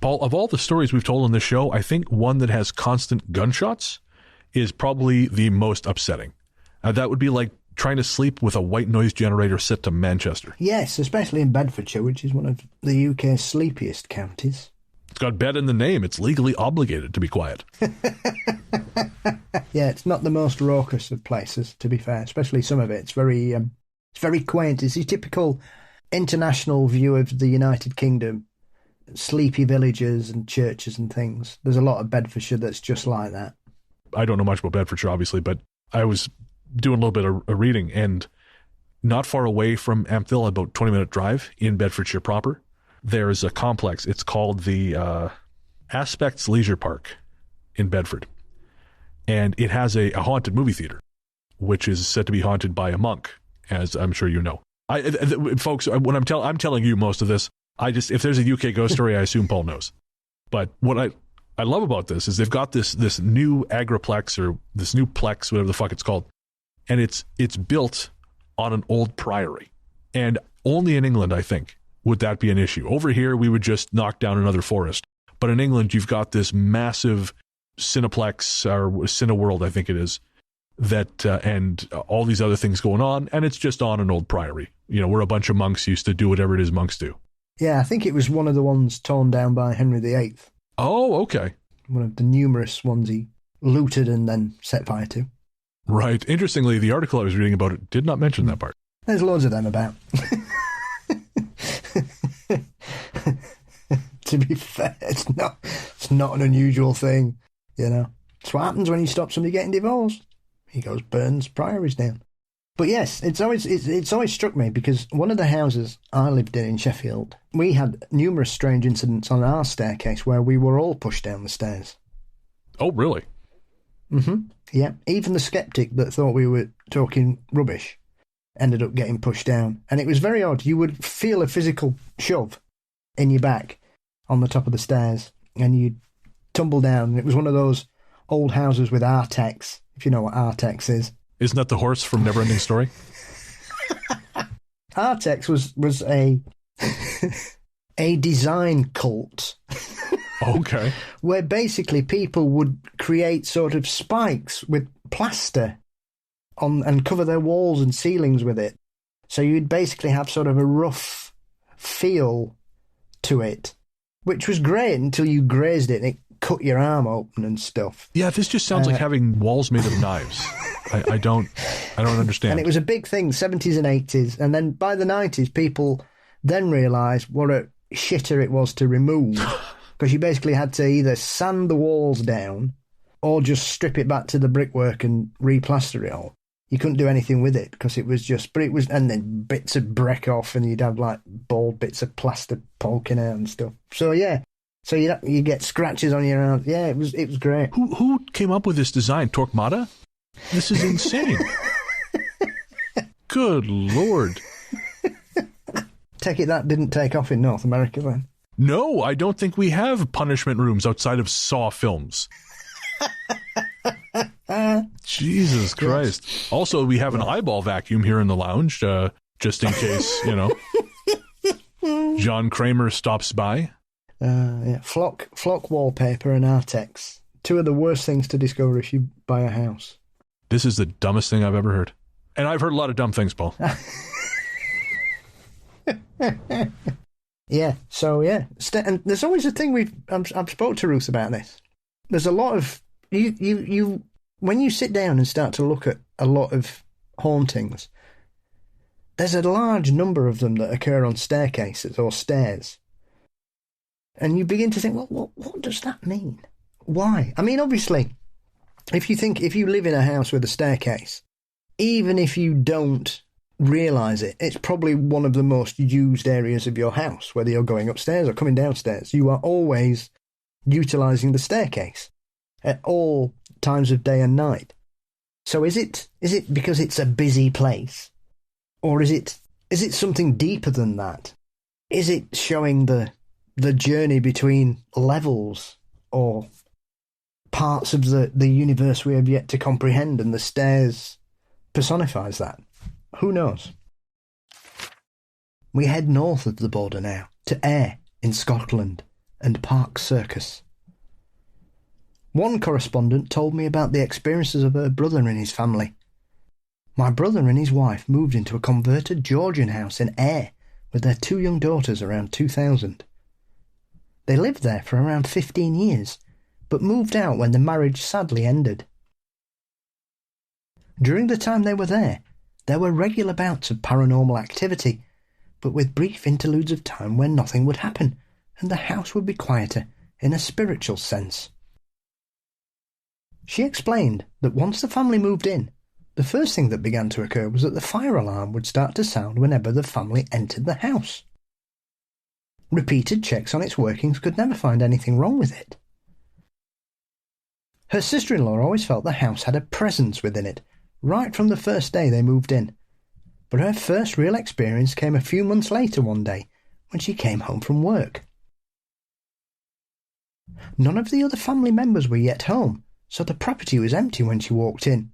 Speaker 1: Paul, of all the stories we've told on this show, I think one that has constant gunshots is probably the most upsetting. That would be like trying to sleep with a white noise generator set to Manchester.
Speaker 2: Yes, especially in Bedfordshire, which is one of the UK's sleepiest counties.
Speaker 1: It's got bed in the name. It's legally obligated to be quiet.
Speaker 2: Yeah, it's not the most raucous of places, to be fair, especially some of it. It's very quaint. It's your typical international view of the United Kingdom. Sleepy villages and churches and things. There's a lot of Bedfordshire that's just like that.
Speaker 1: I don't know much about Bedfordshire, obviously, but I was doing a little bit of reading, and not far away from Ampthill, about 20-minute drive in Bedfordshire proper, there's a complex. It's called the Aspects Leisure Park in Bedford, and it has a haunted movie theater, which is said to be haunted by a monk, as I'm sure you know. Folks, when I'm telling you most of this, if there's a UK ghost story, I assume Paul knows. But what I love about this is they've got this new agriplex, or this new plex, whatever the fuck it's called, and it's built on an old priory. And only in England, I think, would that be an issue. Over here, we would just knock down another forest. But in England, you've got this massive Cineplex, or Cineworld, I think it is, that and all these other things going on, and it's just on an old priory. You know, where a bunch of monks used to do whatever it is monks do.
Speaker 2: Yeah, I think it was one of the ones torn down by Henry VIII.
Speaker 1: Oh, okay.
Speaker 2: One of the numerous ones he looted and then set fire to.
Speaker 1: Right. Interestingly, the article I was reading about it did not mention that part.
Speaker 2: There's loads of them about. To be fair, it's not an unusual thing, you know. It's what happens when you stop somebody getting divorced. He goes, burns priories down. But yes, it's always struck me, because one of the houses I lived in Sheffield, we had numerous strange incidents on our staircase where we were all pushed down the stairs.
Speaker 1: Oh, really?
Speaker 2: Mm-hmm. Yeah. Even the skeptic that thought we were talking rubbish ended up getting pushed down. And it was very odd. You would feel a physical shove in your back on the top of the stairs, and you'd tumble down. It was one of those old houses with Artex, if you know what Artex is.
Speaker 1: Isn't that the horse from Neverending Story?
Speaker 2: Artex was a design cult.
Speaker 1: Okay.
Speaker 2: Where basically people would create sort of spikes with plaster on and cover their walls and ceilings with it. So you'd basically have sort of a rough feel to it, which was great until you grazed it and it cut your arm open and stuff.
Speaker 1: Yeah, this just sounds like having walls made of knives. I don't understand.
Speaker 2: And it was a big thing, 70s and 80s. And then by the 90s, people then realised what a shitter it was to remove, because you basically had to either sand the walls down or just strip it back to the brickwork and replaster it all. You couldn't do anything with it because it was just, and then bits of brick off, and you'd have like bald bits of plaster poking out and stuff. So yeah. So you get scratches on your arms. Yeah, it was great.
Speaker 1: Who came up with this design? Torquemada? This is insane. Good Lord.
Speaker 2: Take it that didn't take off in North America then?
Speaker 1: No, I don't think we have punishment rooms outside of Saw films. Jesus Christ. Yes. Also, we have an eyeball vacuum here in the lounge, just in case, you know, John Kramer stops by.
Speaker 2: Yeah. Flock wallpaper and Artex. Two of the worst things to discover if you buy a house.
Speaker 1: This is the dumbest thing I've ever heard. And I've heard a lot of dumb things, Paul.
Speaker 2: Yeah, so yeah. And there's always a thing I've spoke to Ruth about this. There's a lot of... You when you sit down and start to look at a lot of hauntings, there's a large number of them that occur on staircases or stairs. And you begin to think, well, what does that mean? Why? I mean, obviously, if you live in a house with a staircase, even if you don't realise it, it's probably one of the most used areas of your house, whether you're going upstairs or coming downstairs. You are always utilising the staircase at all times of day and night. So is it because it's a busy place? Or is it something deeper than that? Is it showing the journey between levels or parts of the universe we have yet to comprehend, and the stairs personifies that? Who knows? We head north of the border now, to Ayr in Scotland and Park Circus. One correspondent told me about the experiences of her brother and his family. My brother and his wife moved into a converted Georgian house in Ayr with their 2 young daughters around 2000. They lived there for around 15 years, but moved out when the marriage sadly ended. During the time they were there were regular bouts of paranormal activity, but with brief interludes of time when nothing would happen, and the house would be quieter in a spiritual sense. She explained that once the family moved in, the first thing that began to occur was that the fire alarm would start to sound whenever the family entered the house. Repeated checks on its workings could never find anything wrong with it. Her sister-in-law always felt the house had a presence within it, right from the first day they moved in. But her first real experience came a few months later one day, when she came home from work. None of the other family members were yet home, so the property was empty when she walked in.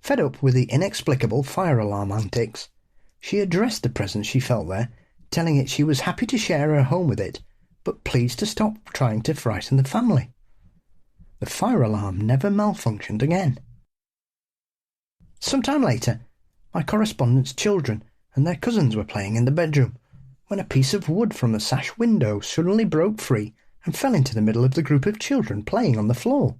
Speaker 2: Fed up with the inexplicable fire alarm antics, she addressed the presence she felt there, telling it she was happy to share her home with it, but please to stop trying to frighten the family. The fire alarm never malfunctioned again. Some time later, my correspondent's children and their cousins were playing in the bedroom, when a piece of wood from the sash window suddenly broke free and fell into the middle of the group of children playing on the floor.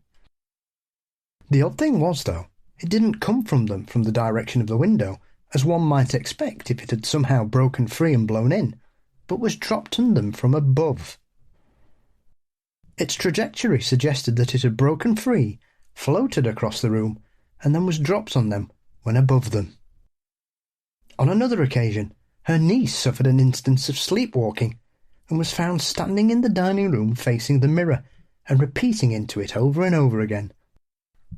Speaker 2: The odd thing was, though, it didn't come from them from the direction of the window, as one might expect if it had somehow broken free and blown in, but was dropped on them from above. Its trajectory suggested that it had broken free, floated across the room, and then was dropped on them when above them. On another occasion, her niece suffered an instance of sleepwalking and was found standing in the dining room facing the mirror and repeating into it over and over again,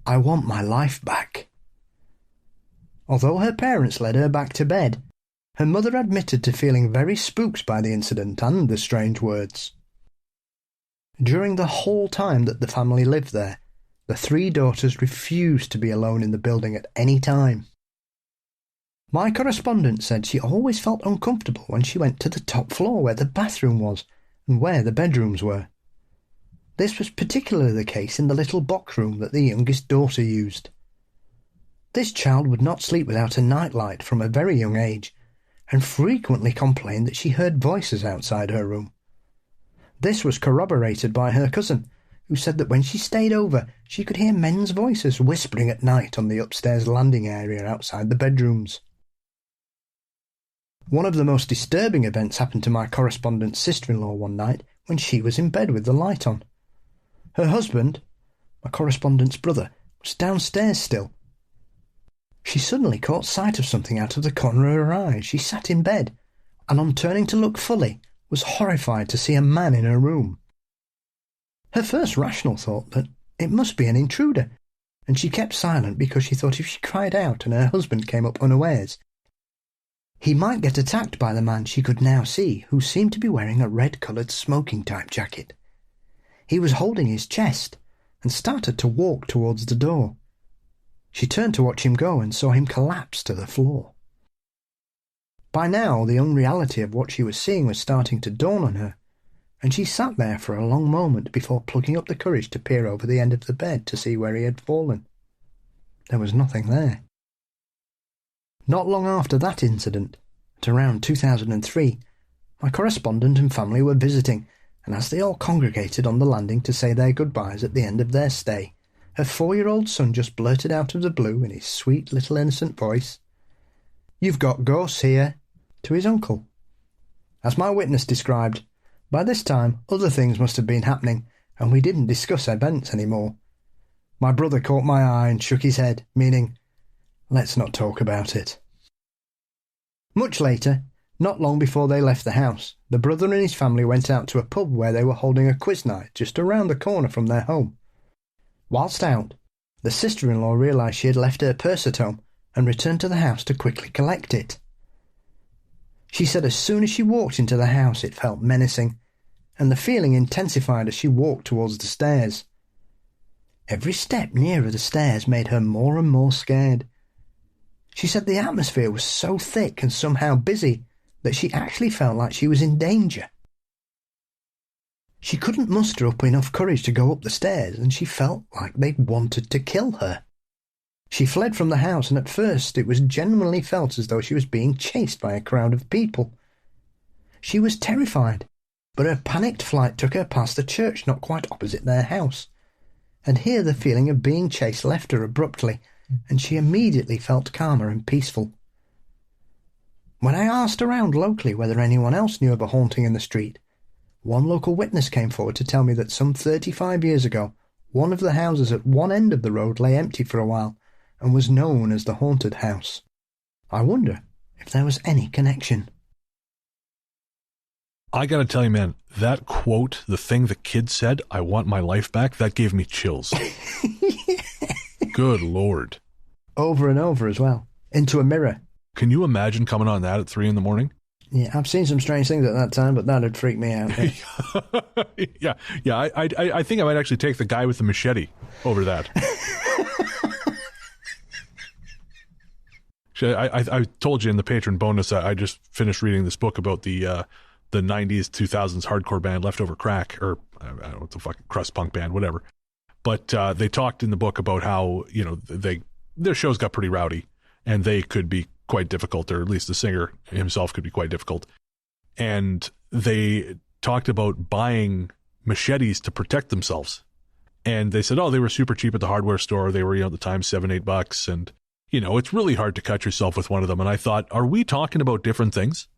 Speaker 2: "I want my life back." Although her parents led her back to bed, her mother admitted to feeling very spooked by the incident and the strange words. During the whole time that the family lived there, the 3 daughters refused to be alone in the building at any time. My correspondent said she always felt uncomfortable when she went to the top floor where the bathroom was and where the bedrooms were. This was particularly the case in the little box room that the youngest daughter used. This child would not sleep without a nightlight from a very young age, and frequently complained that she heard voices outside her room. This was corroborated by her cousin, who said that when she stayed over, she could hear men's voices whispering at night on the upstairs landing area outside the bedrooms. One of the most disturbing events happened to my correspondent's sister-in-law one night when she was in bed with the light on. Her husband, my correspondent's brother, was downstairs still. She suddenly caught sight of something out of the corner of her eye. She sat in bed, and on turning to look fully, was horrified to see a man in her room. Her first rational thought that it must be an intruder, and she kept silent because she thought if she cried out and her husband came up unawares, he might get attacked by the man she could now see, who seemed to be wearing a red-coloured smoking-type jacket. He was holding his chest and started to walk towards the door. She turned to watch him go and saw him collapse to the floor. By now, the unreality of what she was seeing was starting to dawn on her, and she sat there for a long moment before plucking up the courage to peer over the end of the bed to see where he had fallen. There was nothing there. Not long after that incident, at around 2003, my correspondent and family were visiting, and as they all congregated on the landing to say their goodbyes at the end of their stay, her 4-year-old son just blurted out of the blue in his sweet little innocent voice, "You've got ghosts here," to his uncle. As my witness described, by this time other things must have been happening, and we didn't discuss events anymore. My brother caught my eye and shook his head, meaning, "Let's not talk about it." Much later, not long before they left the house, the brother and his family went out to a pub where they were holding a quiz night just around the corner from their home. Whilst out, the sister-in-law realised she had left her purse at home and returned to the house to quickly collect it. She said as soon as she walked into the house it felt menacing, and the feeling intensified as she walked towards the stairs. Every step nearer the stairs made her more and more scared. She said the atmosphere was so thick and somehow busy that she actually felt like she was in danger. She couldn't muster up enough courage to go up the stairs, and she felt like they wanted to kill her. She fled from the house, and at first it was genuinely felt as though she was being chased by a crowd of people. She was terrified, but her panicked flight took her past the church not quite opposite their house, and here the feeling of being chased left her abruptly, and she immediately felt calmer and peaceful. When I asked around locally whether anyone else knew of a haunting in the street, one local witness came forward to tell me that some 35 years ago, one of the houses at one end of the road lay empty for a while and was known as the haunted house. I wonder if there was any connection.
Speaker 1: I gotta tell you, man, that quote, the thing the kid said, "I want my life back," that gave me chills. Good Lord.
Speaker 2: Over and over as well. Into a mirror.
Speaker 1: Can you imagine coming on that at 3 a.m?
Speaker 2: Yeah, I've seen some strange things at that time, but that would freak me out.
Speaker 1: Yeah. I think I might actually take the guy with the machete over that. Actually, I told you in the patron bonus, I just finished reading this book about the 90s, 2000s hardcore band Leftover Crack, or I don't know what the fucking crust punk band, whatever. But they talked in the book about how, you know, their shows got pretty rowdy and they could be quite difficult, or at least the singer himself could be quite difficult. And they talked about buying machetes to protect themselves. And they said, oh, they were super cheap at the hardware store. They were, you know, at the time, $7-8. And, you know, it's really hard to cut yourself with one of them. And I thought, are we talking about different things?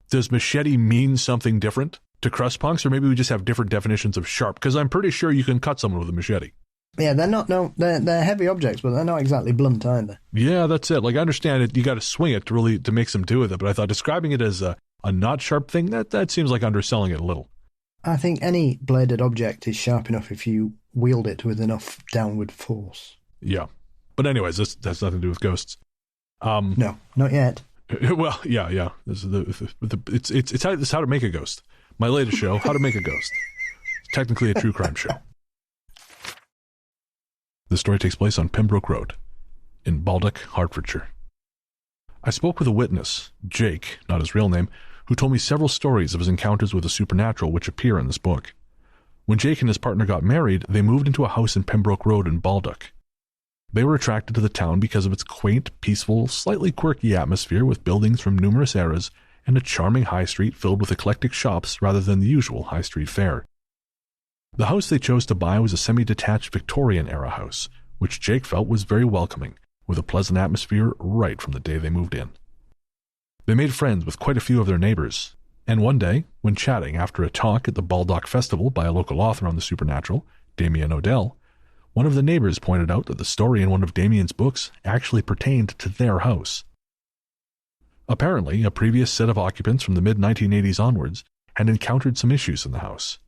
Speaker 1: Does machete mean something different to crust punks? Or maybe we just have different definitions of sharp? Because I'm pretty sure you can cut someone with a machete.
Speaker 2: Yeah, they're heavy objects, but they're not exactly blunt either.
Speaker 1: Yeah, that's it. Like, I understand it. You got to swing it to make some do with it. But I thought describing it as a not sharp thing, that seems like underselling it a little.
Speaker 2: I think any bladed object is sharp enough if you wield it with enough downward force.
Speaker 1: Yeah. But anyways, this has nothing to do with ghosts.
Speaker 2: No, not yet.
Speaker 1: Well, yeah. This is it's how to make a ghost. My latest show, How to Make a Ghost. It's technically a true crime show. The story takes place on Pembroke Road in Baldock, Hertfordshire. I spoke with a witness, Jake, not his real name, who told me several stories of his encounters with the supernatural which appear in this book. When Jake and his partner got married, they moved into a house in Pembroke Road in Baldock. They were attracted to the town because of its quaint, peaceful, slightly quirky atmosphere with buildings from numerous eras and a charming high street filled with eclectic shops rather than the usual high street fare. The house they chose to buy was a semi-detached Victorian-era house, which Jake felt was very welcoming, with a pleasant atmosphere right from the day they moved in. They made friends with quite a few of their neighbors, and one day, when chatting after a talk at the Baldock Festival by a local author on the supernatural, Damien Odell, one of the neighbors pointed out that the story in one of Damien's books actually pertained to their house. Apparently, a previous set of occupants from the mid-1980s onwards had encountered some issues in the house.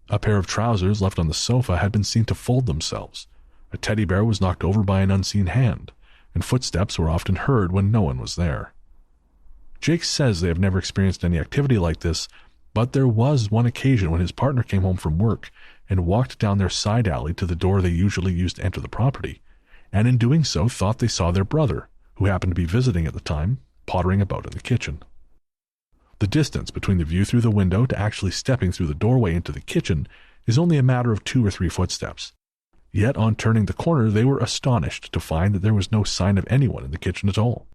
Speaker 1: A pair of trousers left on the sofa had been seen to fold themselves, a teddy bear was knocked over by an unseen hand, and footsteps were often heard when no one was there. Jake says they have never experienced any activity like this, but there was one occasion when his partner came home from work and walked down their side alley to the door they usually used to enter the property, and in doing so thought they saw their brother, who happened to be visiting at the time, pottering about in the kitchen. The distance between the view through the window to actually stepping through the doorway into the kitchen is only a matter of 2 or 3 footsteps. Yet on turning the corner they were astonished to find that there was no sign of anyone in the kitchen at all.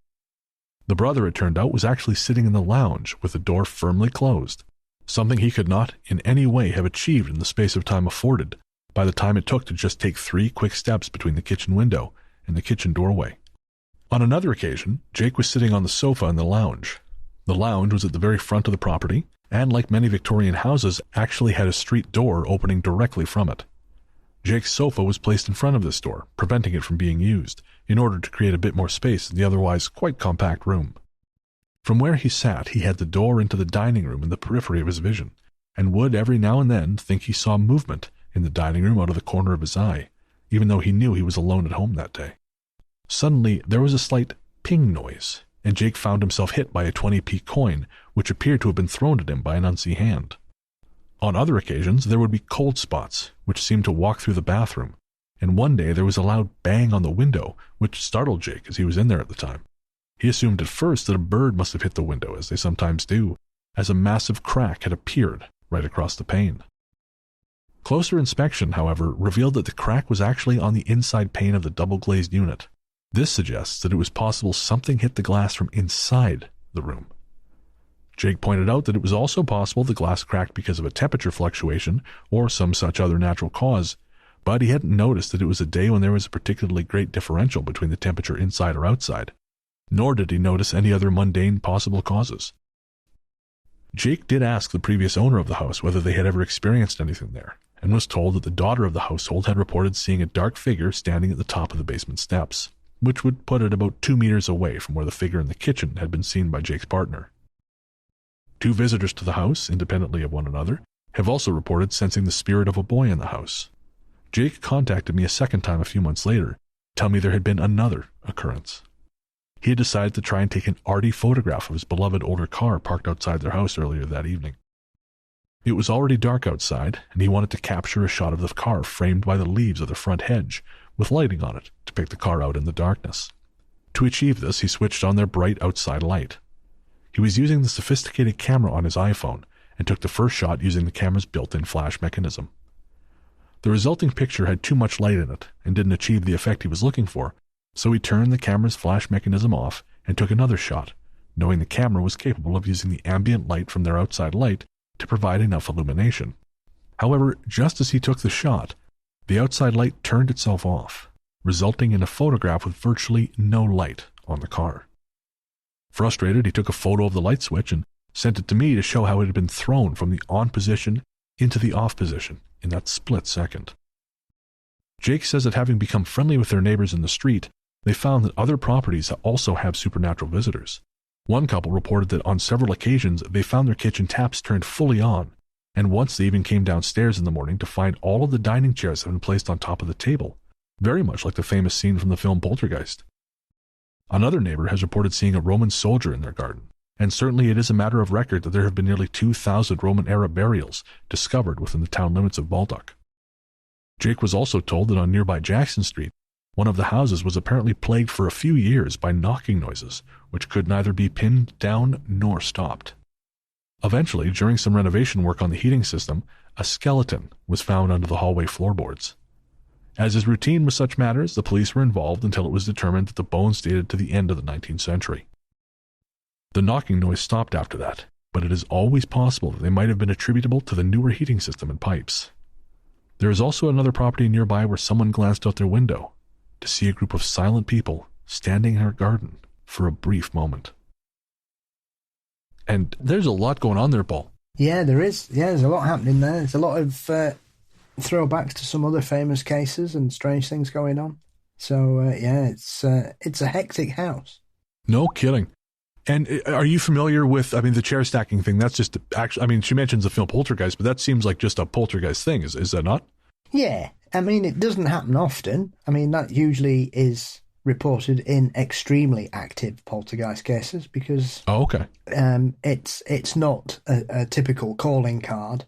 Speaker 1: The brother, it turned out, was actually sitting in the lounge with the door firmly closed, something he could not in any way have achieved in the space of time afforded by the time it took to just take 3 quick steps between the kitchen window and the kitchen doorway. On another occasion, Jake was sitting on the sofa in the lounge. The lounge was at the very front of the property, and like many Victorian houses, actually had a street door opening directly from it. Jake's sofa was placed in front of this door, preventing it from being used, in order to create a bit more space in the otherwise quite compact room. From where he sat, he had the door into the dining room in the periphery of his vision, and would every now and then think he saw movement in the dining room out of the corner of his eye, even though he knew he was alone at home that day. Suddenly, there was a slight ping noise, and Jake found himself hit by a 20p coin, which appeared to have been thrown at him by an unseen hand. On other occasions, there would be cold spots, which seemed to walk through the bathroom, and one day there was a loud bang on the window, which startled Jake as he was in there at the time. He assumed at first that a bird must have hit the window, as they sometimes do, as a massive crack had appeared right across the pane. Closer inspection, however, revealed that the crack was actually on the inside pane of the double-glazed unit. This suggests that it was possible something hit the glass from inside the room. Jake pointed out that it was also possible the glass cracked because of a temperature fluctuation or some such other natural cause, but he hadn't noticed that it was a day when there was a particularly great differential between the temperature inside or outside, nor did he notice any other mundane possible causes. Jake did ask the previous owner of the house whether they had ever experienced anything there, and was told that the daughter of the household had reported seeing a dark figure standing at the top of the basement steps, which would put it about 2 meters away from where the figure in the kitchen had been seen by Jake's partner. 2 visitors to the house, independently of one another, have also reported sensing the spirit of a boy in the house. Jake contacted me a second time a few months later, telling me there had been another occurrence. He had decided to try and take an arty photograph of his beloved older car parked outside their house earlier that evening. It was already dark outside, and he wanted to capture a shot of the car framed by the leaves of the front hedge, with lighting on it to pick the car out in the darkness. To achieve this, he switched on their bright outside light. He was using the sophisticated camera on his iPhone and took the first shot using the camera's built-in flash mechanism. The resulting picture had too much light in it and didn't achieve the effect he was looking for, so he turned the camera's flash mechanism off and took another shot, knowing the camera was capable of using the ambient light from their outside light to provide enough illumination. However, just as he took the shot, the outside light turned itself off, resulting in a photograph with virtually no light on the car. Frustrated, he took a photo of the light switch and sent it to me to show how it had been thrown from the on position into the off position in that split second. Jake says that having become friendly with their neighbors in the street, they found that other properties also have supernatural visitors. One couple reported that on several occasions they found their kitchen taps turned fully on, and once they even came downstairs in the morning to find all of the dining chairs had been placed on top of the table, very much like the famous scene from the film Poltergeist. Another neighbor has reported seeing a Roman soldier in their garden, and certainly it is a matter of record that there have been nearly 2,000 Roman-era burials discovered within the town limits of Baldock. Jake was also told that on nearby Jackson Street, one of the houses was apparently plagued for a few years by knocking noises, which could neither be pinned down nor stopped. Eventually, during some renovation work on the heating system, a skeleton was found under the hallway floorboards. As is routine with such matters, the police were involved until it was determined that the bones dated to the end of the 19th century. The knocking noise stopped after that, but it is always possible that they might have been attributable to the newer heating system and pipes. There is also another property nearby where someone glanced out their window to see a group of silent people standing in her garden for a brief moment. And there's a lot going on there, Paul.
Speaker 2: Yeah, there is. Yeah, there's a lot happening there. There's a lot of throwbacks to some other famous cases and strange things going on. So, yeah, it's a hectic house.
Speaker 1: No kidding. And are you familiar with, the chair stacking thing? That's just, actually, she mentions the film Poltergeist, but that seems like just a poltergeist thing. Is that not? Yeah.
Speaker 2: It doesn't happen often. That usually is reported in extremely active poltergeist cases because it's not a typical calling card.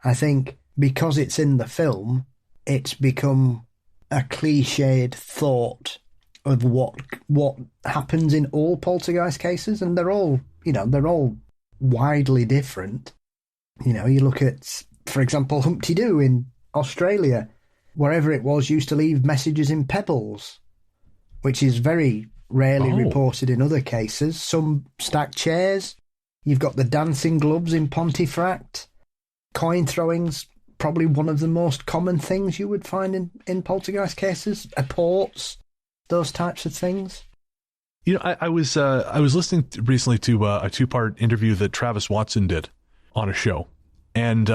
Speaker 2: I think because it's in the film, it's become a cliched thought of what happens in all poltergeist cases, and they're all widely different. You look at, for example, Humpty Doo in Australia, wherever it was, used to leave messages in pebbles, which is very rarely reported in other cases. Some stacked chairs. You've got the dancing gloves in Pontefract. Coin throwing's probably one of the most common things you would find in poltergeist cases. Apports, those types of things.
Speaker 1: I was listening recently to a 2-part interview that Travis Watson did on a show. And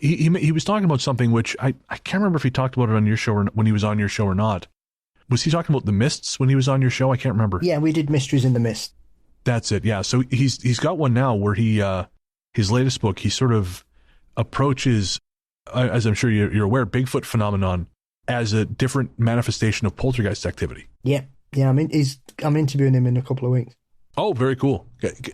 Speaker 1: he was talking about something which I can't remember if he talked about it on your show or when he was on your show or not. Was he talking about the mists when he was on your show? I can't remember.
Speaker 2: Yeah, we did Mysteries in the Mist.
Speaker 1: That's it. Yeah. So he's got one now where he his latest book, he sort of approaches, as I'm sure you're aware, Bigfoot phenomenon as a different manifestation of poltergeist activity.
Speaker 2: Yeah. I'm interviewing him in a couple of weeks.
Speaker 1: Oh, very cool.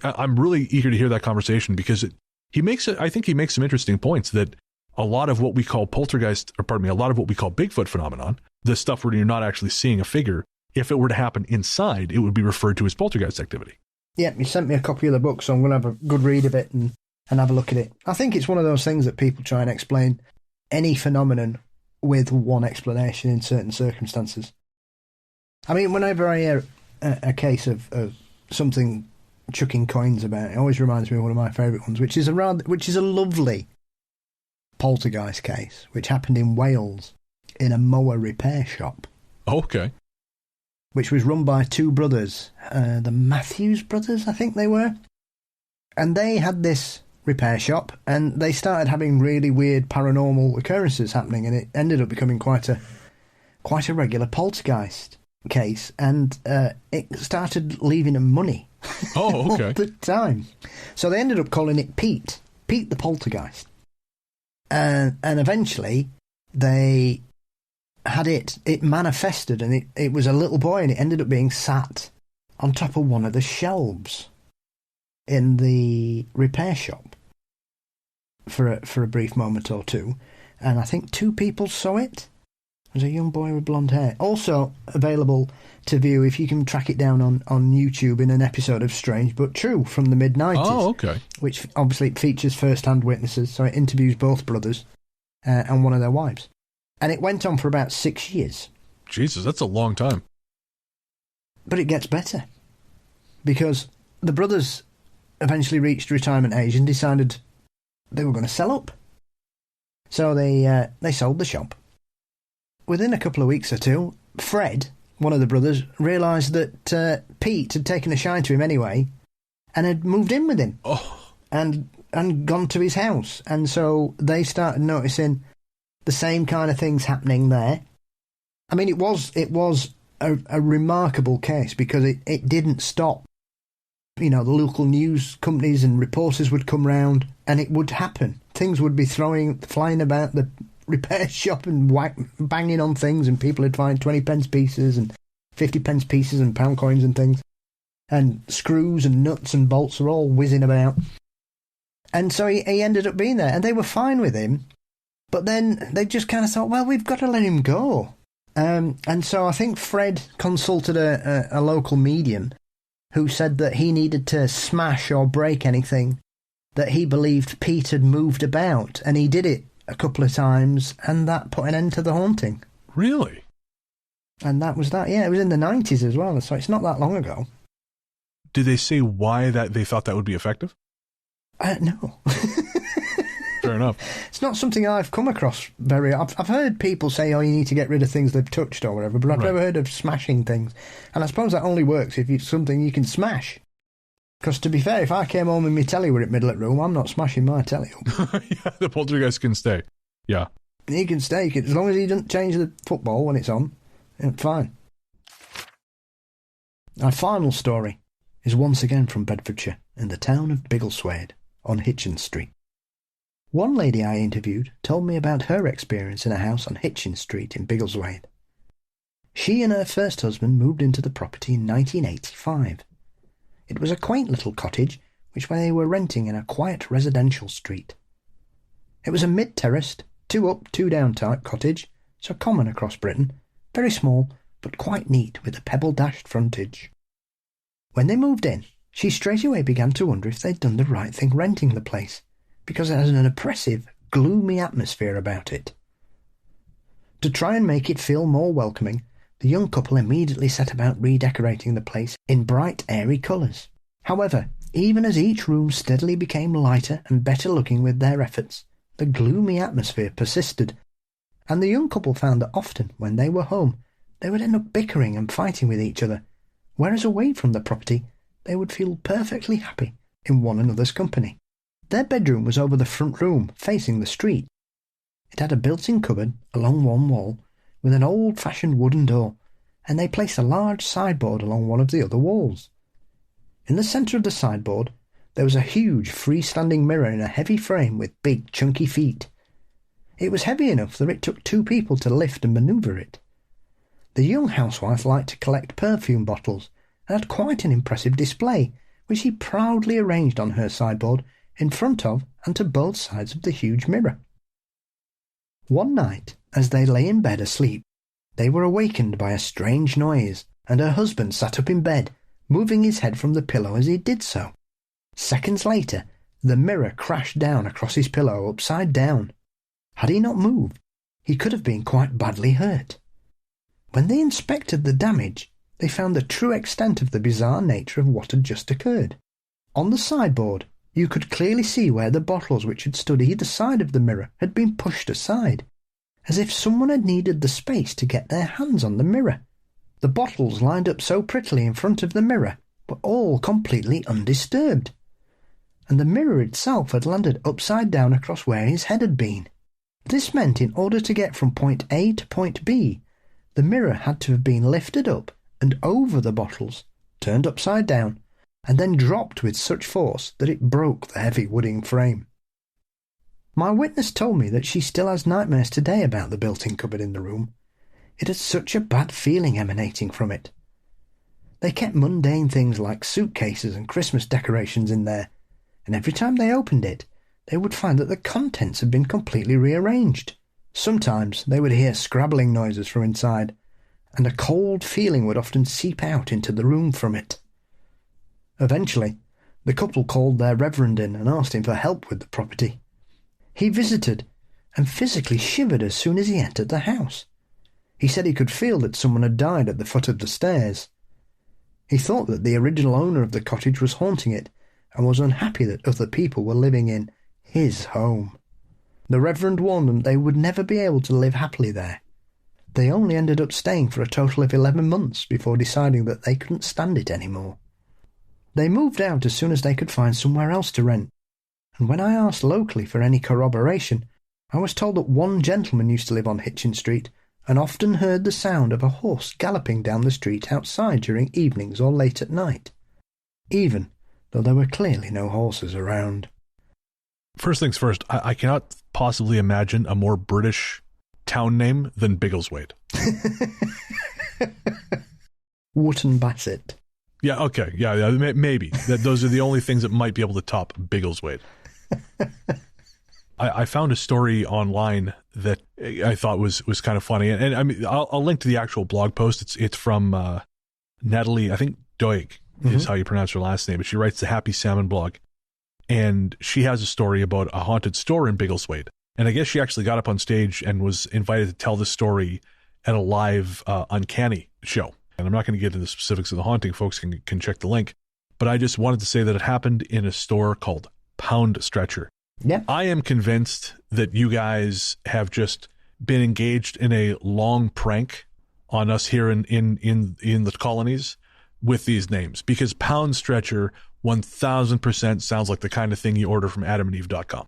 Speaker 1: I'm really eager to hear that conversation because I think he makes some interesting points that a lot of what we call a lot of what we call Bigfoot phenomenon, the stuff where you're not actually seeing a figure, if it were to happen inside, it would be referred to as poltergeist activity.
Speaker 2: Yeah, he sent me a copy of the book, so I'm going to have a good read of it and have a look at it. I think it's one of those things that people try and explain any phenomenon with one explanation in certain circumstances. Whenever I hear a case of something chucking coins about, it always reminds me of one of my favourite ones, which is a lovely poltergeist case, which happened in Wales in a mower repair shop.
Speaker 1: Okay.
Speaker 2: Which was run by 2 brothers, the Matthews brothers, I think they were. And they had this repair shop, and they started having really weird paranormal occurrences happening, and it ended up becoming quite a regular poltergeist case, and it started leaving them money.
Speaker 1: Oh, okay.
Speaker 2: All the time. So they ended up calling it Pete the Poltergeist. And eventually they had it manifested, and it was a little boy, and it ended up being sat on top of one of the shelves in the repair shop for a brief moment or two. And I think 2 people saw it. There's a young boy with blonde hair. Also available to view, if you can track it down on YouTube, in an episode of Strange But True from the mid-90s.
Speaker 1: Oh, okay.
Speaker 2: Which obviously features first-hand witnesses, so it interviews both brothers and one of their wives. And it went on for about 6 years.
Speaker 1: Jesus, that's a long time.
Speaker 2: But it gets better. Because the brothers eventually reached retirement age and decided they were going to sell up. So they sold the shop. Within a couple of weeks or two, Fred, one of the brothers, realised that Pete had taken a shine to him anyway and had moved in with him.
Speaker 1: Oh.
Speaker 2: And gone to his house. And so they started noticing the same kind of things happening there. I mean, it was a remarkable case because it didn't stop. You know, the local news companies and reporters would come round and it would happen. Things would be flying about the repair shop and banging on things, and people would find 20p pieces and 50p pieces and pound coins and things. And screws and nuts and bolts were all whizzing about. And so he ended up being there, and they were fine with him. But then they just kind of thought, well, we've got to let him go. And so I think Fred consulted a local medium who said that he needed to smash or break anything that he believed Pete had moved about. And he did it a couple of times, and that put an end to the haunting.
Speaker 1: Really?
Speaker 2: And that was that. Yeah, it was in the 90s as well, so it's not that long ago.
Speaker 1: Did they say why that they thought that would be effective?
Speaker 2: No.
Speaker 1: Fair enough.
Speaker 2: It's not something I've come across very... I've heard people say, oh, you need to get rid of things they've touched or whatever, but I've never heard of smashing things. And I suppose that only works if it's something you can smash. Because to be fair, if I came home and my telly were at middle of the room, I'm not smashing my telly up.
Speaker 1: Yeah, the poltergeist can stay. Yeah.
Speaker 2: He can stay, as long as he doesn't change the football when it's on. Fine. Our final story is once again from Bedfordshire, in the town of Biggleswade, on Hitchens Street. One lady I interviewed told me about her experience in a house on Hitchens Street in Biggleswade. She and her first husband moved into the property in 1985. It was a quaint little cottage which they were renting in a quiet residential street. It was a mid-terraced, 2-up, 2-down type cottage, so common across Britain, very small but quite neat with a pebble-dashed frontage. When they moved in, she straightaway began to wonder if they'd done the right thing renting the place, because it has an oppressive, gloomy atmosphere about it. To try and make it feel more welcoming, the young couple immediately set about redecorating the place in bright, airy colours. However, even as each room steadily became lighter and better looking with their efforts, the gloomy atmosphere persisted, and the young couple found that often, when they were home, they would end up bickering and fighting with each other, whereas away from the property, they would feel perfectly happy in one another's company. Their bedroom was over the front room, facing the street. It had a built-in cupboard along one wall, with an old-fashioned wooden door, and they placed a large sideboard along one of the other walls. In the centre of the sideboard, there was a huge freestanding mirror in a heavy frame with big, chunky feet. It was heavy enough that it took 2 people to lift and manoeuvre it. The young housewife liked to collect perfume bottles, and had quite an impressive display, which she proudly arranged on her sideboard in front of and to both sides of the huge mirror. One night, as they lay in bed asleep, they were awakened by a strange noise, and her husband sat up in bed, moving his head from the pillow as he did so. Seconds later, the mirror crashed down across his pillow upside down. Had he not moved, he could have been quite badly hurt. When they inspected the damage, they found the true extent of the bizarre nature of what had just occurred. On the sideboard, you could clearly see where the bottles which had stood either side of the mirror had been pushed aside, as if someone had needed the space to get their hands on the mirror. The bottles lined up so prettily in front of the mirror were all completely undisturbed, and the mirror itself had landed upside down across where his head had been. This meant in order to get from point A to point B, the mirror had to have been lifted up and over the bottles, turned upside down, and then dropped with such force that it broke the heavy wooden frame. My witness told me that she still has nightmares today about the built-in cupboard in the room. It had such a bad feeling emanating from it. They kept mundane things like suitcases and Christmas decorations in there, and every time they opened it, they would find that the contents had been completely rearranged. Sometimes they would hear scrabbling noises from inside, and a cold feeling would often seep out into the room from it. Eventually, the couple called their reverend in and asked him for help with the property. He visited and physically shivered as soon as he entered the house. He said he could feel that someone had died at the foot of the stairs. He thought that the original owner of the cottage was haunting it and was unhappy that other people were living in his home. The Reverend warned them they would never be able to live happily there. They only ended up staying for a total of 11 months before deciding that they couldn't stand it anymore. They moved out as soon as they could find somewhere else to rent, and when I asked locally for any corroboration, I was told that one gentleman used to live on Hitchin Street and often heard the sound of a horse galloping down the street outside during evenings or late at night, even though there were clearly no horses around.
Speaker 1: First things first, I cannot possibly imagine a more British town name than Biggleswade.
Speaker 2: Wootton Bassett.
Speaker 1: Yeah, okay. Yeah, maybe. Those are the only things that might be able to top Biggleswade. I found a story online that I thought was kind of funny. And I mean, I'll link to the actual blog post. It's from Natalie, I think Doig is how you pronounce her last name. But she writes the Happy Salmon blog. And she has a story about a haunted store in Biggleswade. And I guess she actually got up on stage and was invited to tell the story at a live Uncanny show. And I'm not going to get into the specifics of the haunting. Folks can check the link. But I just wanted to say that it happened in a store called Poundstretcher.
Speaker 2: Yeah.
Speaker 1: I am convinced that you guys have just been engaged in a long prank on us here in the colonies with these names. Because Poundstretcher 1000% sounds like the kind of thing you order from adamandeve.com.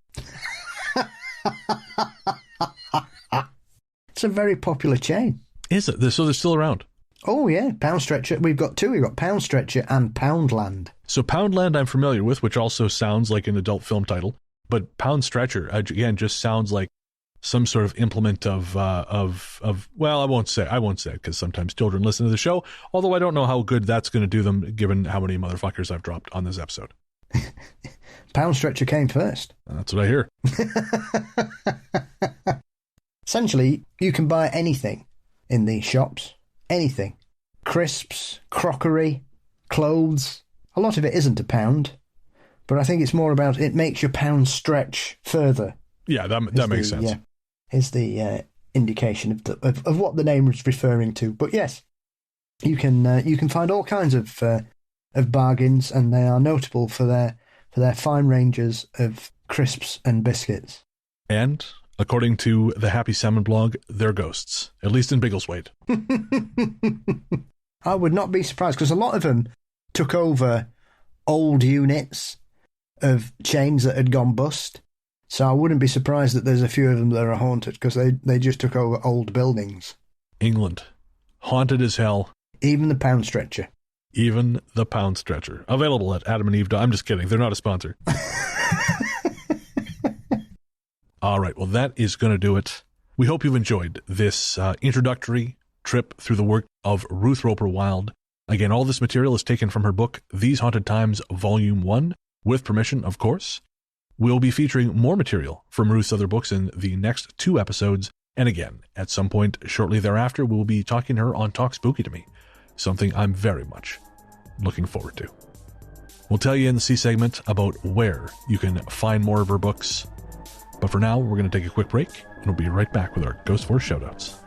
Speaker 2: It's a very popular chain.
Speaker 1: Is it? So they're still around?
Speaker 2: Oh, yeah. Poundstretcher. We've got two. We've got Poundstretcher and Poundland.
Speaker 1: So Poundland I'm familiar with, which also sounds like an adult film title. But Poundstretcher, again, just sounds like some sort of implement of well, I won't say it because sometimes children listen to the show, although I don't know how good that's going to do them given how many motherfuckers I've dropped on this episode.
Speaker 2: Poundstretcher came first.
Speaker 1: That's what I hear.
Speaker 2: Essentially, you can buy anything in these shops. Anything. Crisps, crockery, clothes. A lot of it isn't a pound, but I think it's more about it makes your pound stretch further.
Speaker 1: Yeah, that makes sense.
Speaker 2: Yeah, is the indication of what the name is referring to. But yes, you can find all kinds of bargains, and they are notable for their fine ranges of crisps and biscuits.
Speaker 1: And according to the Happy Salmon blog, they're ghosts, at least in Biggleswade.
Speaker 2: I would not be surprised because a lot of them took over old units of chains that had gone bust. So I wouldn't be surprised that there's a few of them that are haunted because they just took over old buildings.
Speaker 1: England. Haunted as hell.
Speaker 2: Even the Poundstretcher.
Speaker 1: Even the Poundstretcher. Available at adamandeve. I'm just kidding. They're not a sponsor. All right. Well, that is going to do it. We hope you've enjoyed this introductory trip through the work of Ruth Roper Wilde. Again, all this material is taken from her book, These Haunted Times, Volume 1, with permission, of course. We'll be featuring more material from Ruth's other books in the next 2 episodes. And again, at some point shortly thereafter, we'll be talking to her on Talk Spooky to Me, something I'm very much looking forward to. We'll tell you in the C segment about where you can find more of her books. But for now, we're going to take a quick break, and we'll be right back with our Ghost Force shoutouts.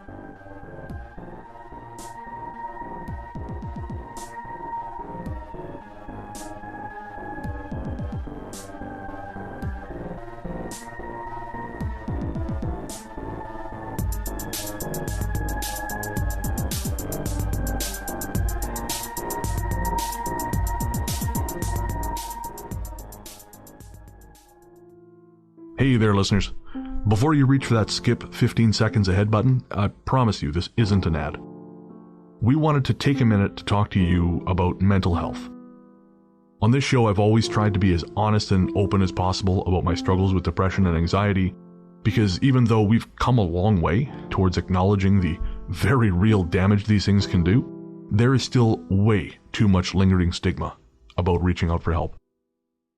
Speaker 1: Hey there, listeners. Before you reach for that skip 15 seconds ahead button, I promise you this isn't an ad. We wanted to take a minute to talk to you about mental health. On this show, I've always tried to be as honest and open as possible about my struggles with depression and anxiety, because even though we've come a long way towards acknowledging the very real damage these things can do, there is still way too much lingering stigma about reaching out for help.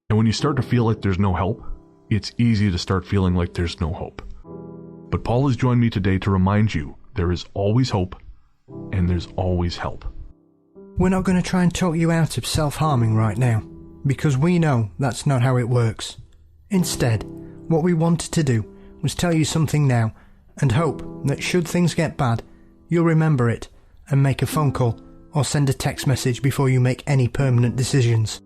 Speaker 1: And when you start to feel like there's no help, it's easy to start feeling like there's no hope. But Paul has joined me today to remind you there is always hope and there's always help.
Speaker 2: We're not going to try and talk you out of self-harming right now, because we know that's not how it works. Instead, what we wanted to do was tell you something now and hope that should things get bad, you'll remember it and make a phone call or send a text message before you make any permanent decisions.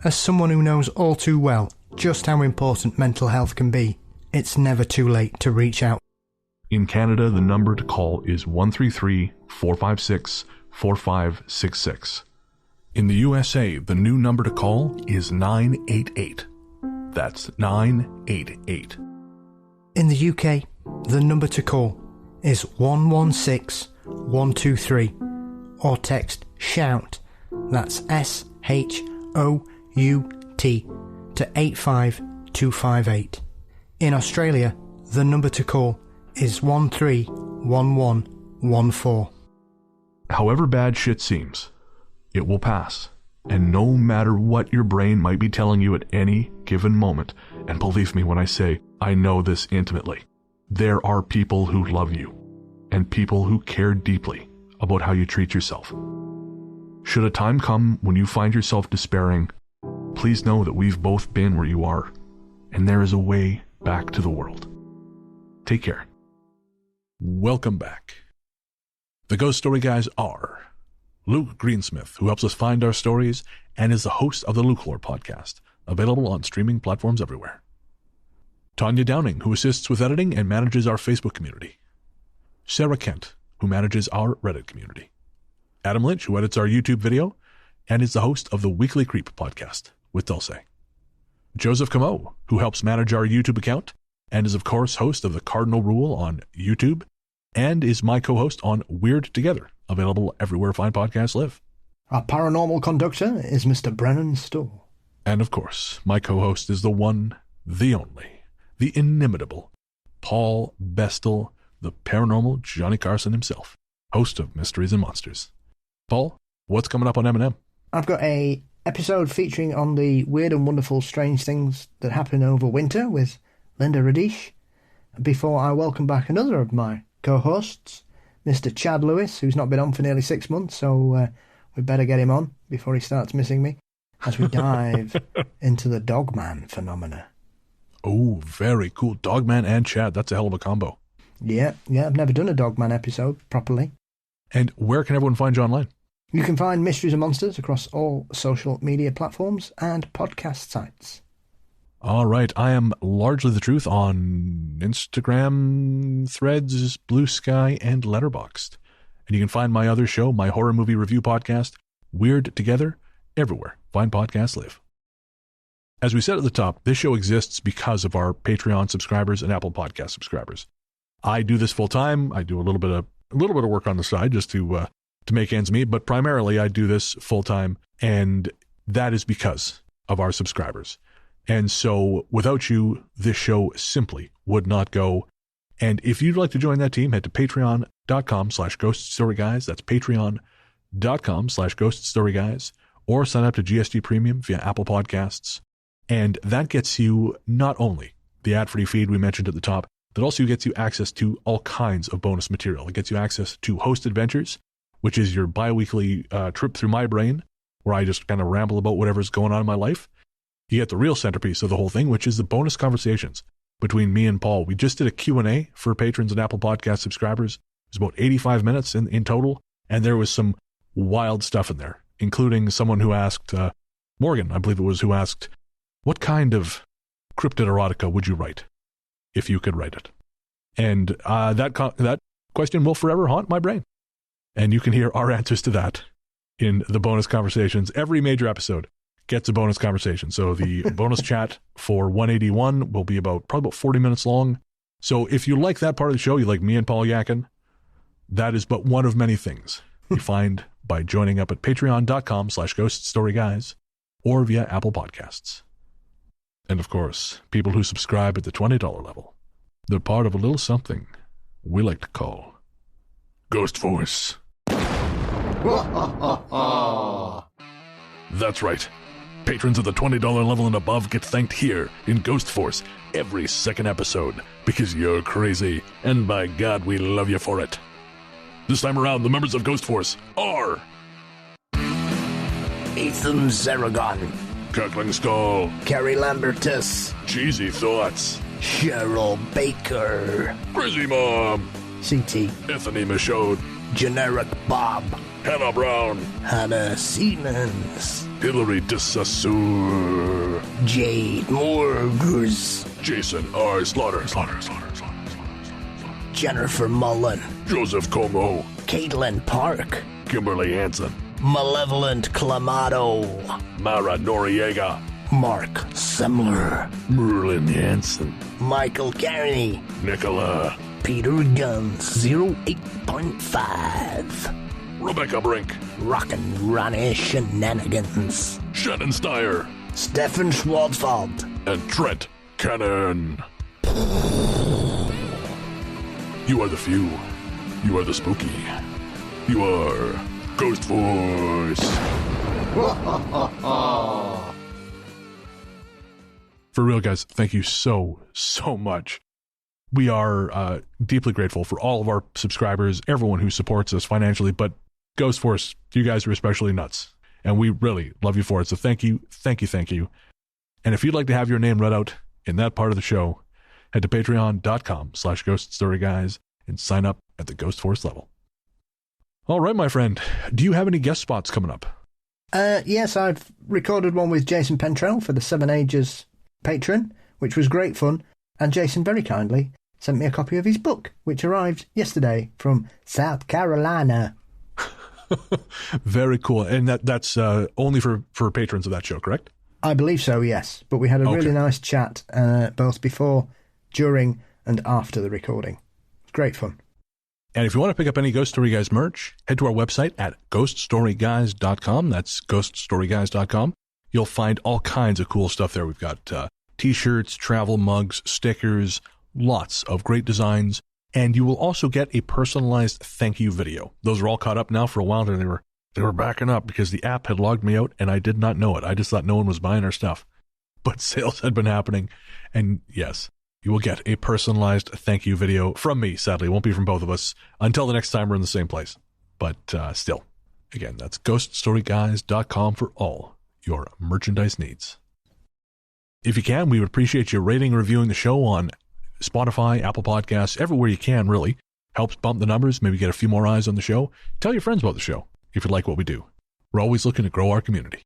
Speaker 2: As someone who knows all too well just how important mental health can be, it's never too late to reach out.
Speaker 1: In Canada, the number to call is 133-456-4566. In the USA, the new number to call is 988. That's 988.
Speaker 2: In the UK, the number to call is 116123 or text SHOUT, that's SHOUT, to 85258. In Australia, the number to call is 131114.
Speaker 1: However bad shit seems, it will pass. And no matter what your brain might be telling you at any given moment, and believe me when I say I know this intimately, there are people who love you and people who care deeply about how you treat yourself. Should a time come when you find yourself despairing, please know that we've both been where you are, and there is a way back to the world. Take care. Welcome back. The Ghost Story Guys are Luke Greensmith, who helps us find our stories and is the host of the Luke Lore podcast, available on streaming platforms everywhere. Tanya Downing, who assists with editing and manages our Facebook community. Sarah Kent, who manages our Reddit community. Adam Lynch, who edits our YouTube video and is the host of the Weekly Creep podcast with Dulce. Joseph Camo, who helps manage our YouTube account and is of course host of the Cardinal Rule on YouTube and is my co-host on Weird Together, available everywhere fine podcasts live.
Speaker 2: Our paranormal conductor is Mr. Brennan Storr.
Speaker 1: And of course, my co-host is the one, the only, the inimitable Paul Bestel, the paranormal Johnny Carson himself, host of Mysteries and Monsters. Paul, what's coming up on M&M?
Speaker 2: I've got a episode featuring on the weird and wonderful strange things that happen over winter with Linda Radish, before I welcome back another of my co-hosts, Mr. Chad Lewis, who's not been on for nearly 6 months, so we better get him on before he starts missing me, as we dive into the Dogman phenomena.
Speaker 1: Oh, very cool. Dogman and Chad, that's a hell of a combo.
Speaker 2: Yeah, I've never done a Dogman episode properly.
Speaker 1: And where can everyone find you online?
Speaker 2: You can find Mysteries and Monsters across all social media platforms and podcast sites.
Speaker 1: All right, I am Largely the Truth on Instagram, Threads, Blue Sky, and Letterboxd. And you can find my other show, my horror movie review podcast, Weird Together, everywhere fine podcasts live. As we said at the top, this show exists because of our Patreon subscribers and Apple Podcast subscribers. I do this full time. I do a little bit of work on the side just to make ends meet, but primarily I do this full time, and that is because of our subscribers. And so without you, this show simply would not go. And if you'd like to join that team, head to patreon.com/ghoststoryguys. That's patreon.com/ghoststoryguys, or sign up to GST Premium via Apple Podcasts. And that gets you not only the ad-free feed we mentioned at the top, that also gets you access to all kinds of bonus material. It gets you access to Host Adventures, which is your bi-weekly trip through my brain, where I just kind of ramble about whatever's going on in my life. You get the real centerpiece of the whole thing, which is the bonus conversations between me and Paul. We just did a Q&A for patrons and Apple Podcast subscribers. It was about 85 minutes in total, and there was some wild stuff in there, including someone who asked, Morgan, I believe it was, who asked, what kind of cryptid erotica would you write if you could write it? And that question will forever haunt my brain. And you can hear our answers to that in the bonus conversations. Every major episode gets a bonus conversation. So the bonus chat for 181 will be probably about 40 minutes long. So if you like that part of the show, you like me and Paul yakking, that is but one of many things you find by joining up at patreon.com/ghoststoryguys or via Apple Podcasts. And of course, people who subscribe at the $20 level, they're part of a little something we like to call Ghost Force. That's right. Patrons at the $20 level and above get thanked here in Ghost Force every second episode because you're crazy, and by God, we love you for it. This time around, the members of Ghost Force are
Speaker 2: Ethan Zaragon,
Speaker 1: Cackling Skull,
Speaker 2: Kerry Lambertus,
Speaker 1: Cheesy Thoughts,
Speaker 2: Cheryl Baker,
Speaker 1: Crazy Mom,
Speaker 2: CT,
Speaker 1: Anthony Michaud,
Speaker 2: Generic Bob,
Speaker 1: Hannah Brown,
Speaker 2: Hannah Siemens,
Speaker 1: Hilary de Saussure,
Speaker 2: Jade Morgers,
Speaker 1: Jason R. Slaughter,
Speaker 2: Jennifer Mullen,
Speaker 1: Joseph Como,
Speaker 2: Caitlin Park,
Speaker 1: Kimberly Hansen,
Speaker 2: Malevolent Clamato,
Speaker 1: Mara Noriega,
Speaker 2: Mark Semler,
Speaker 1: Merlin Hansen,
Speaker 2: Michael Carney,
Speaker 1: Nicola,
Speaker 2: Peter Guns 08.5,
Speaker 1: Rebecca Brink,
Speaker 2: Rockin' Ronnie Shenanigans,
Speaker 1: Shannon Steyer,
Speaker 2: Stefan Schwarzwald,
Speaker 1: and Trent Cannon. You are the few. You are the spooky. You are Ghost Force. For real, guys, thank you so much. We are deeply grateful for all of our subscribers, everyone who supports us financially, but Ghost Force, you guys are especially nuts, and we really love you for it. So thank you. And if you'd like to have your name read out in that part of the show, head to patreon.com/ghoststoryguys and sign up at the Ghost Force level. All right, my friend, do you have any guest spots coming up?
Speaker 2: Yes, I've recorded one with Jason Pentrell for the Seven Ages Patreon, which was great fun, and Jason very kindly sent me a copy of his book, which arrived yesterday from South Carolina.
Speaker 1: Very cool. And that's only for patrons of that show, correct?
Speaker 2: I believe so, yes. But we had a really nice chat both before, during, and after the recording. It's great fun.
Speaker 1: And if you want to pick up any Ghost Story Guys merch, head to our website at ghoststoryguys.com. That's ghoststoryguys.com. You'll find all kinds of cool stuff there. We've got T-shirts, travel mugs, stickers, lots of great designs. And you will also get a personalized thank you video. Those are all caught up now. For a while they were backing up because the app had logged me out and I did not know it. I just thought no one was buying our stuff. But sales had been happening. And yes, you will get a personalized thank you video from me. Sadly, it won't be from both of us until the next time we're in the same place. But still, again, that's ghoststoryguys.com for all your merchandise needs. If you can, we would appreciate you rating and reviewing the show on Spotify, Apple Podcasts, everywhere you can, really. Helps bump the numbers, maybe get a few more eyes on the show. Tell your friends about the show if you like what we do. We're always looking to grow our community.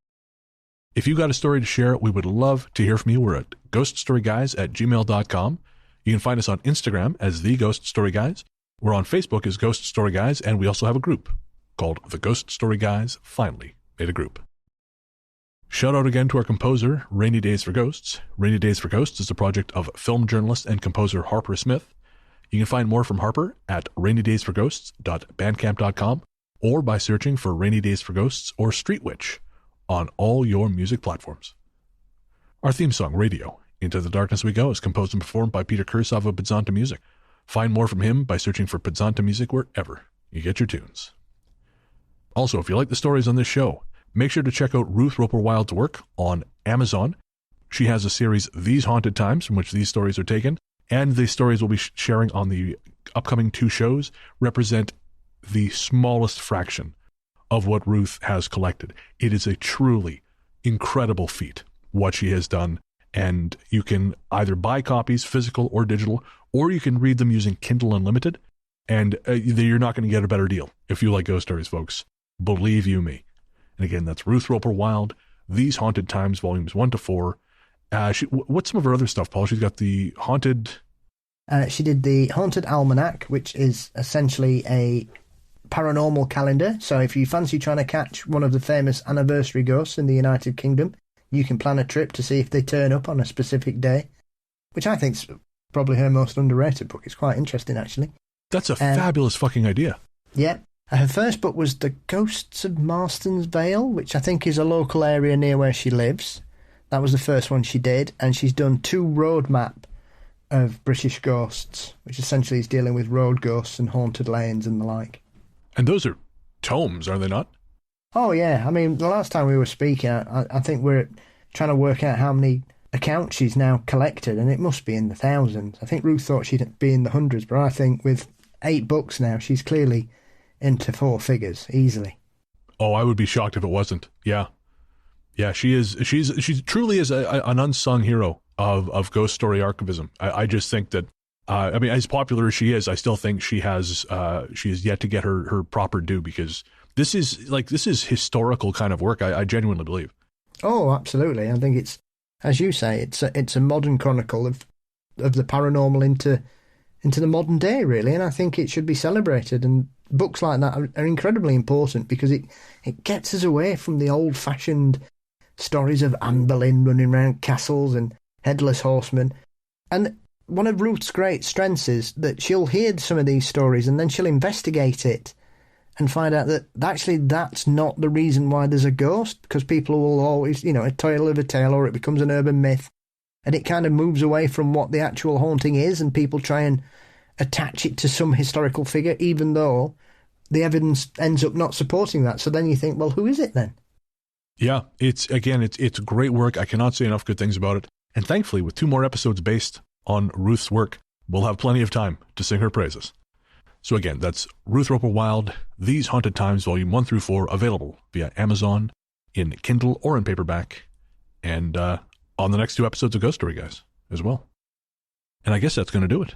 Speaker 1: If you got a story to share, we would love to hear from you. We're at ghoststoryguys@gmail.com. You can find us on Instagram as The Ghost Story Guys. We're on Facebook as Ghost Story Guys, and we also have a group called The Ghost Story Guys Finally Made a Group. Shout out again to our composer, Rainy Days for Ghosts. Rainy Days for Ghosts is a project of film journalist and composer Harper Smith. You can find more from Harper at rainydaysforghosts.bandcamp.com or by searching for Rainy Days for Ghosts or Street Witch on all your music platforms. Our theme song, Radio, Into the Darkness We Go, is composed and performed by Peter Kursov of Pizzanta Music. Find more from him by searching for Pizzanta Music wherever you get your tunes. Also, if you like the stories on this show, make sure to check out Ruth Roper Wild's work on Amazon. She has a series, These Haunted Times, from which these stories are taken, and the stories we'll be sharing on the upcoming 2 shows represent the smallest fraction of what Ruth has collected. It is a truly incredible feat, what she has done, and you can either buy copies, physical or digital, or you can read them using Kindle Unlimited, and you're not going to get a better deal if you like ghost stories, folks. Believe you me. And again, that's Ruth Roper Wild, These Haunted Times, Volumes 1 to 4. What's some of her other stuff, Paul? She's got the Haunted...
Speaker 2: she did the Haunted Almanac, which is essentially a paranormal calendar. So if you fancy trying to catch one of the famous anniversary ghosts in the United Kingdom, you can plan a trip to see if they turn up on a specific day, which I think is probably her most underrated book. It's quite interesting, actually.
Speaker 1: That's a fabulous fucking idea.
Speaker 2: Yeah. Her first book was The Ghosts of Marston's Vale, which I think is a local area near where she lives. That was the first one she did, and she's done 2 roadmap of British ghosts, which essentially is dealing with road ghosts and haunted lanes and the like.
Speaker 1: And those are tomes, are they not?
Speaker 2: Oh, yeah. I mean, the last time we were speaking, I think we're trying to work out how many accounts she's now collected, and it must be in the thousands. I think Ruth thought she'd be in the hundreds, but I think with 8 books now, she's clearly into 4 figures, easily.
Speaker 1: Oh, I would be shocked if it wasn't. Yeah. Yeah, she truly is an unsung hero of ghost story archivism. I just think that, I mean, as popular as she is, I still think she has yet to get her proper due, because this is historical kind of work. I genuinely believe.
Speaker 2: Oh, absolutely. I think it's, as you say, it's a modern chronicle of the paranormal into the modern day, really, and I think it should be celebrated. And books like that are incredibly important because it gets us away from the old-fashioned stories of Anne Boleyn running around castles and headless horsemen. And one of Ruth's great strengths is that she'll hear some of these stories and then she'll investigate it and find out that actually that's not the reason why there's a ghost, because people will always, a tale of a tale, or it becomes an urban myth, and it kind of moves away from what the actual haunting is, and people try and attach it to some historical figure, even though the evidence ends up not supporting that. So then you think, well, who is it then?
Speaker 1: Yeah, it's great work. I cannot say enough good things about it. And thankfully, with 2 more episodes based on Ruth's work, we'll have plenty of time to sing her praises. So again, that's Ruth Roper Wilde, These Haunted Times, Volume 1 through 4, available via Amazon, in Kindle or in paperback, and on the next 2 episodes of Ghost Story Guys as well. And I guess that's going to do it.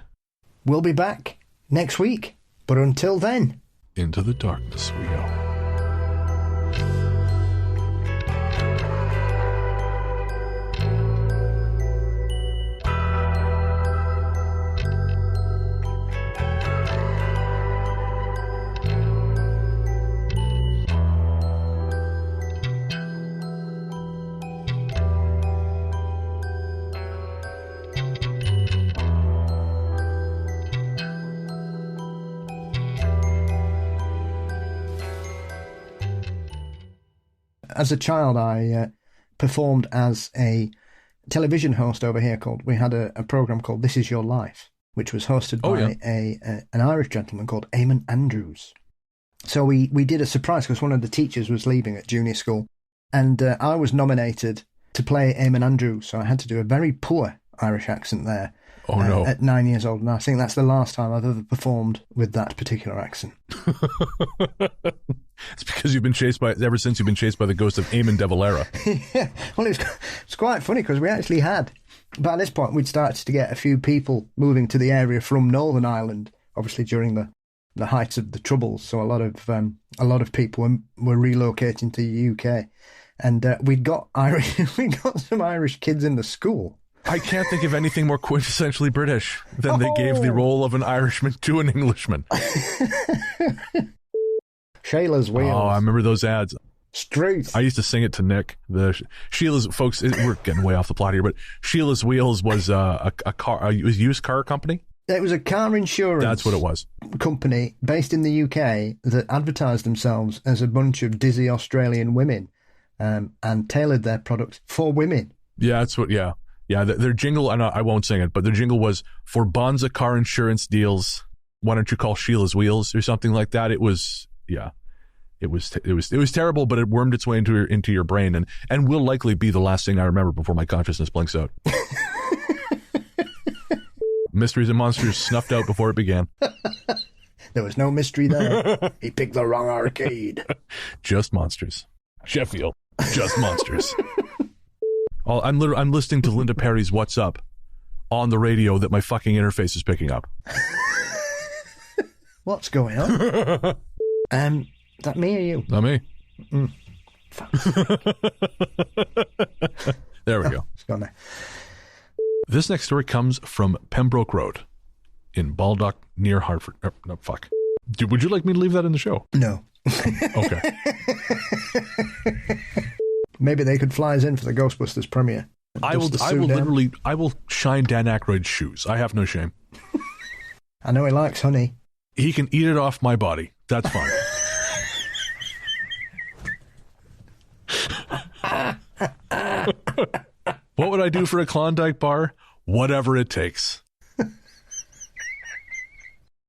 Speaker 2: We'll be back next week, but until then,
Speaker 1: into the darkness we go.
Speaker 2: As a child, I performed as a television host over here. We had a program called This Is Your Life, which was hosted by an Irish gentleman called Eamon Andrews. So we did a surprise because one of the teachers was leaving at junior school, and I was nominated to play Eamon Andrews. So I had to do a very poor Irish accent there.
Speaker 1: Oh no!
Speaker 2: At 9 years old, and I think that's the last time I've ever performed with that particular accent.
Speaker 1: It's because ever since you've been chased by the ghost of Eamon de Valera.
Speaker 2: Yeah, well, it's quite funny because we actually had, by this point, we'd started to get a few people moving to the area from Northern Ireland, obviously during the height of the Troubles. So a lot of people were relocating to the UK, and we got some Irish kids in the school.
Speaker 1: I can't think of anything more quintessentially British than they gave the role of an Irishman to an Englishman.
Speaker 2: Sheila's Wheels.
Speaker 1: Oh, I remember those ads.
Speaker 2: Street.
Speaker 1: I used to sing it to Nick. Sheila's, folks, we're getting way off the plot here, but Sheila's Wheels was a used car company.
Speaker 2: It was a car insurance.
Speaker 1: That's what it was. Company
Speaker 2: based in the UK that advertised themselves as a bunch of dizzy Australian women, and tailored their products for women.
Speaker 1: Yeah, that's what. Yeah. Yeah, their jingle, and I won't sing it, but their jingle was, for Bonza car insurance deals, why don't you call Sheila's Wheels or something like that. It was, yeah, it was terrible, but it wormed its way into your brain and will likely be the last thing I remember before my consciousness blinks out. Mysteries and Monsters snuffed out before it began.
Speaker 2: There was no mystery there. He picked the wrong arcade.
Speaker 1: Just monsters. Sheffield. Just monsters. I'm listening to Linda Perry's What's Up on the radio that my fucking interface is picking up.
Speaker 2: What's going on? Is that me or you?
Speaker 1: Not me. There we go.
Speaker 2: It's gone there.
Speaker 1: This next story comes from Pembroke Road in Baldock near Hartford. No, fuck. Dude, would you like me to leave that in the show?
Speaker 2: No.
Speaker 1: Okay.
Speaker 2: Maybe they could fly us in for the Ghostbusters premiere.
Speaker 1: I will shine Dan Aykroyd's shoes. I have no shame.
Speaker 2: I know he likes honey.
Speaker 1: He can eat it off my body. That's fine. What would I do for a Klondike bar? Whatever it takes.